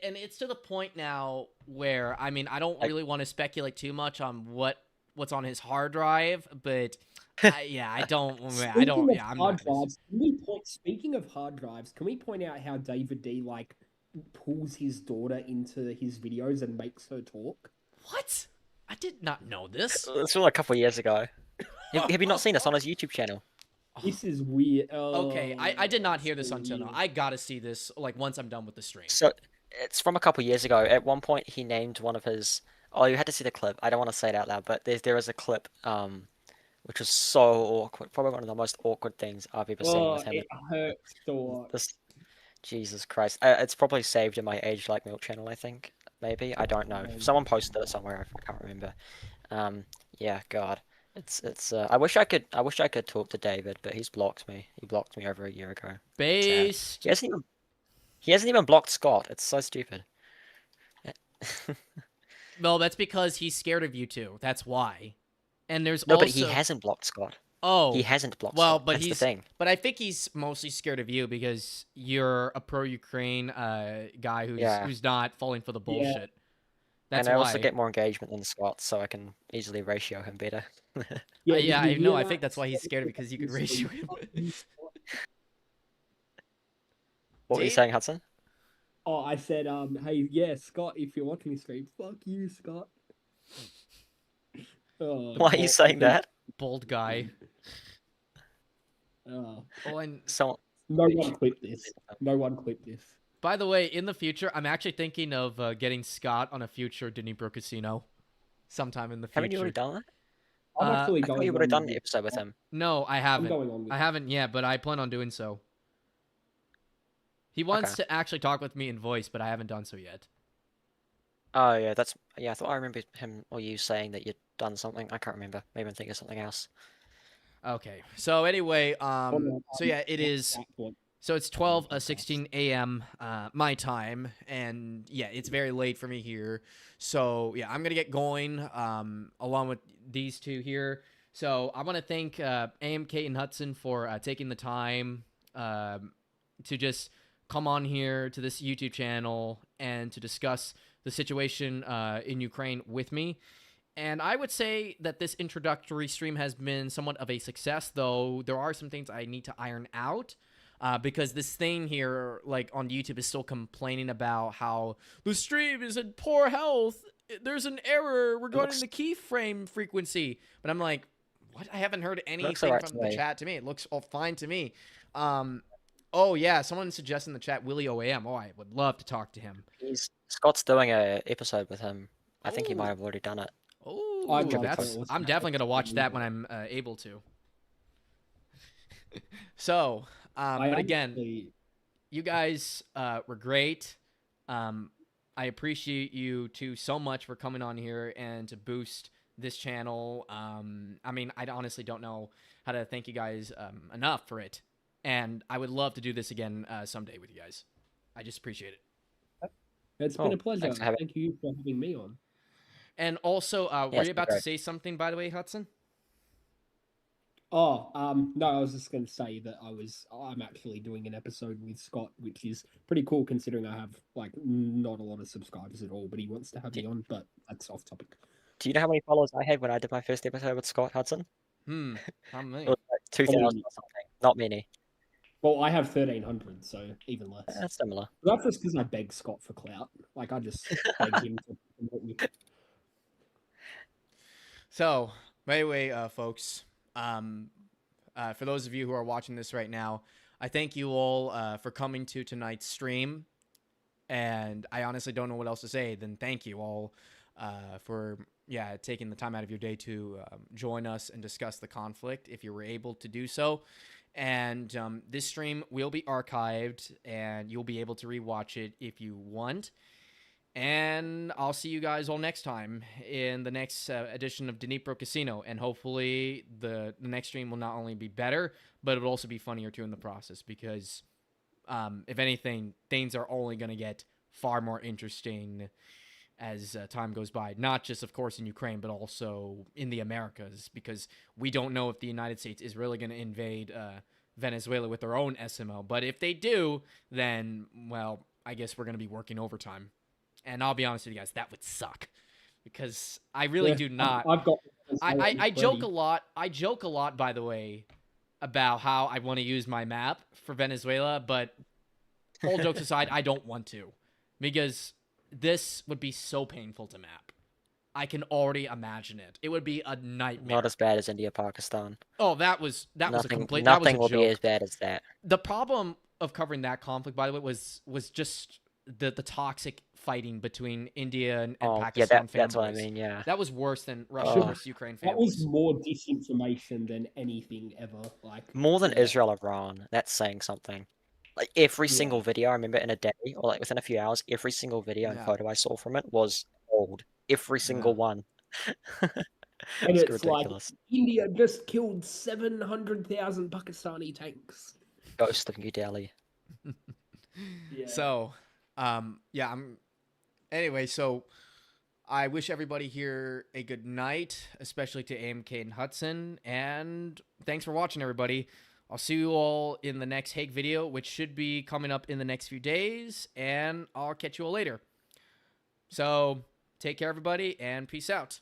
And it's to the point now where I mean I don't Like, really want to speculate too much on what's on his hard drive, but I don't Speaking of yeah I'm hard not gonna. drives, speaking of hard drives, can we point out how David D like pulls his daughter into his videos and makes her talk? What? I did not know this. this was a couple of years ago. Have you not seen this on his YouTube channel? This is weird. Okay, I did not hear this so until now. weird. I gotta see this like once I'm done with the stream. So it's from a couple of years ago. At one point, he named one of his. Oh, you had to see the clip. I don't want to say it out loud, but there is a clip, which was so awkward. Probably one of the most awkward things I've ever seen Oh, with him. it hurts to watch. This, Jesus Christ, it's probably saved in my Age Like Milk channel. I think maybe I don't know. Someone posted it somewhere. I can't remember. Yeah, God. It's I wish I could talk to David, but he's blocked me. He blocked me over a year ago. Sad. Based. He hasn't even blocked Scott. It's so stupid. Well, that's because he's scared of you two. That's why. And there's No, but he also hasn't blocked Scott. He oh hasn't blocked well, Scott. but That's the he's thing. but I think he's mostly scared of you because you're a pro-Ukraine guy Yeah. who's not falling for the Yeah. bullshit. That's And I why. also get more engagement than Scott, so I can easily ratio him better. Yeah, Yeah, did I you know. hear I that? think that's why he's scared of you because you could ratio him. Fuck you, Scott. What were you Dave? saying, Hudson? Oh, I said, hey, yeah, Scott, if you're watching the stream, fuck you, Scott. Why are you saying that? Bald guy. Uh, Oh, and So no one clip this. No one clip this. by the way, in the future, I'm actually thinking of getting Scott on a future Dnipro casino sometime in the haven't you already future. done that? I'm actually I thought going you would have on done an with. episode with him. No, I I'm haven't. going on with. I haven't yet, but I plan on doing so. He wants Okay. to actually talk with me in voice, but I haven't done so yet. Oh yeah, I thought I remember him or you saying that you'd done something. I can't remember. Maybe I'm thinking of something else. Okay. So anyway, Oh, no, so yeah, it what's is. that for? So it's On the 12 podcast. 16 a.m. My time, and yeah, it's very late for me here. So yeah, I'm gonna get going along with these two here. So I want to thank AMK and Hudson for taking the time to just come on here to this YouTube channel and to discuss the situation in Ukraine with me. And I would say that this introductory stream has been somewhat of a success, though there are some things I need to iron out. Because this thing here, like on YouTube, is still complaining about how the stream is in poor health. There's an error regarding the keyframe frequency. But I'm like, what? I haven't heard anything alright from to the me. chat to me. It looks all fine to me. Oh yeah, someone suggested in the chat Willie OAM. Oh, I would love to talk to him. Scott's doing a episode with him. I think he Oh. might have already done it. Oh, I'd love that's. to. I'm definitely gonna watch that when I'm able to. So, but again, Honestly, you guys were great. I appreciate you two so much for coming on here and to boost this channel. I mean, I honestly don't know how to thank you guys enough for it. And I would love to do this again someday with you guys. I just appreciate it. it's been a pleasure. thanks for having- Thank you for having me on. And also, Yeah, were it's you been about to great. say something, by the way, Hudson? Oh, no, I was just going to say that I'm actually doing an episode with Scott, which is pretty cool considering I have like not a lot of subscribers at all, but he wants to have me on, but that's off topic. Do you know how many followers I had when I did my first episode with Scott Hudson? How many? It was like 2,000 or something. Not many. Well, I have 1,300, so even less. That's similar. That's just because I beg Scott for clout. Like, I just beg him to promote me. So, anyway, folks, for those of you who are watching this right now, I thank you all for coming to tonight's stream. And I honestly don't know what else to say than thank you all for taking the time out of your day to join us and discuss the conflict if you were able to do so. And this stream will be archived and you'll be able to rewatch it if you want. And I'll see you guys all next time in the next edition of Dnipro Casino. And hopefully the next stream will not only be better, but it'll also be funnier too in the process. Because if anything, things are only going to get far more interesting as time goes by. Not just, of course, in Ukraine, but also in the Americas. Because we don't know if the United States is really going to invade Venezuela with their own SMO. But if they do, then, well, I guess we're going to be working overtime. And I'll be honest with you guys, that would suck. Because I really do not. I've got. I joke a lot. I joke a lot, by the way, about how I want to use my map for Venezuela. But all jokes aside, I don't want to. Because this would be so painful to map. I can already imagine it. It would be a nightmare. Not as bad as India, Pakistan. Oh, that was a complete. Nothing will joke. be as bad as that. The problem of covering that conflict, by the way, was just the toxic fighting between India and Pakistan that's what I families. mean. Yeah, That was worse than Russia versus Ukraine That families. was more disinformation than anything ever. Like more than Israel, Iran. That's saying something. Like every single video I remember in a day, or like within a few hours, every single video and photo I saw from it was old. Every single one. And it's ridiculous. like India just killed 700,000 Pakistani tanks. Ghost of New Delhi. So, anyway, so I wish everybody here a good night, especially to AMK and Hudson, and thanks for watching, everybody. I'll see you all in the next Hague video, which should be coming up in the next few days, and I'll catch you all later. So, take care, everybody, and peace out.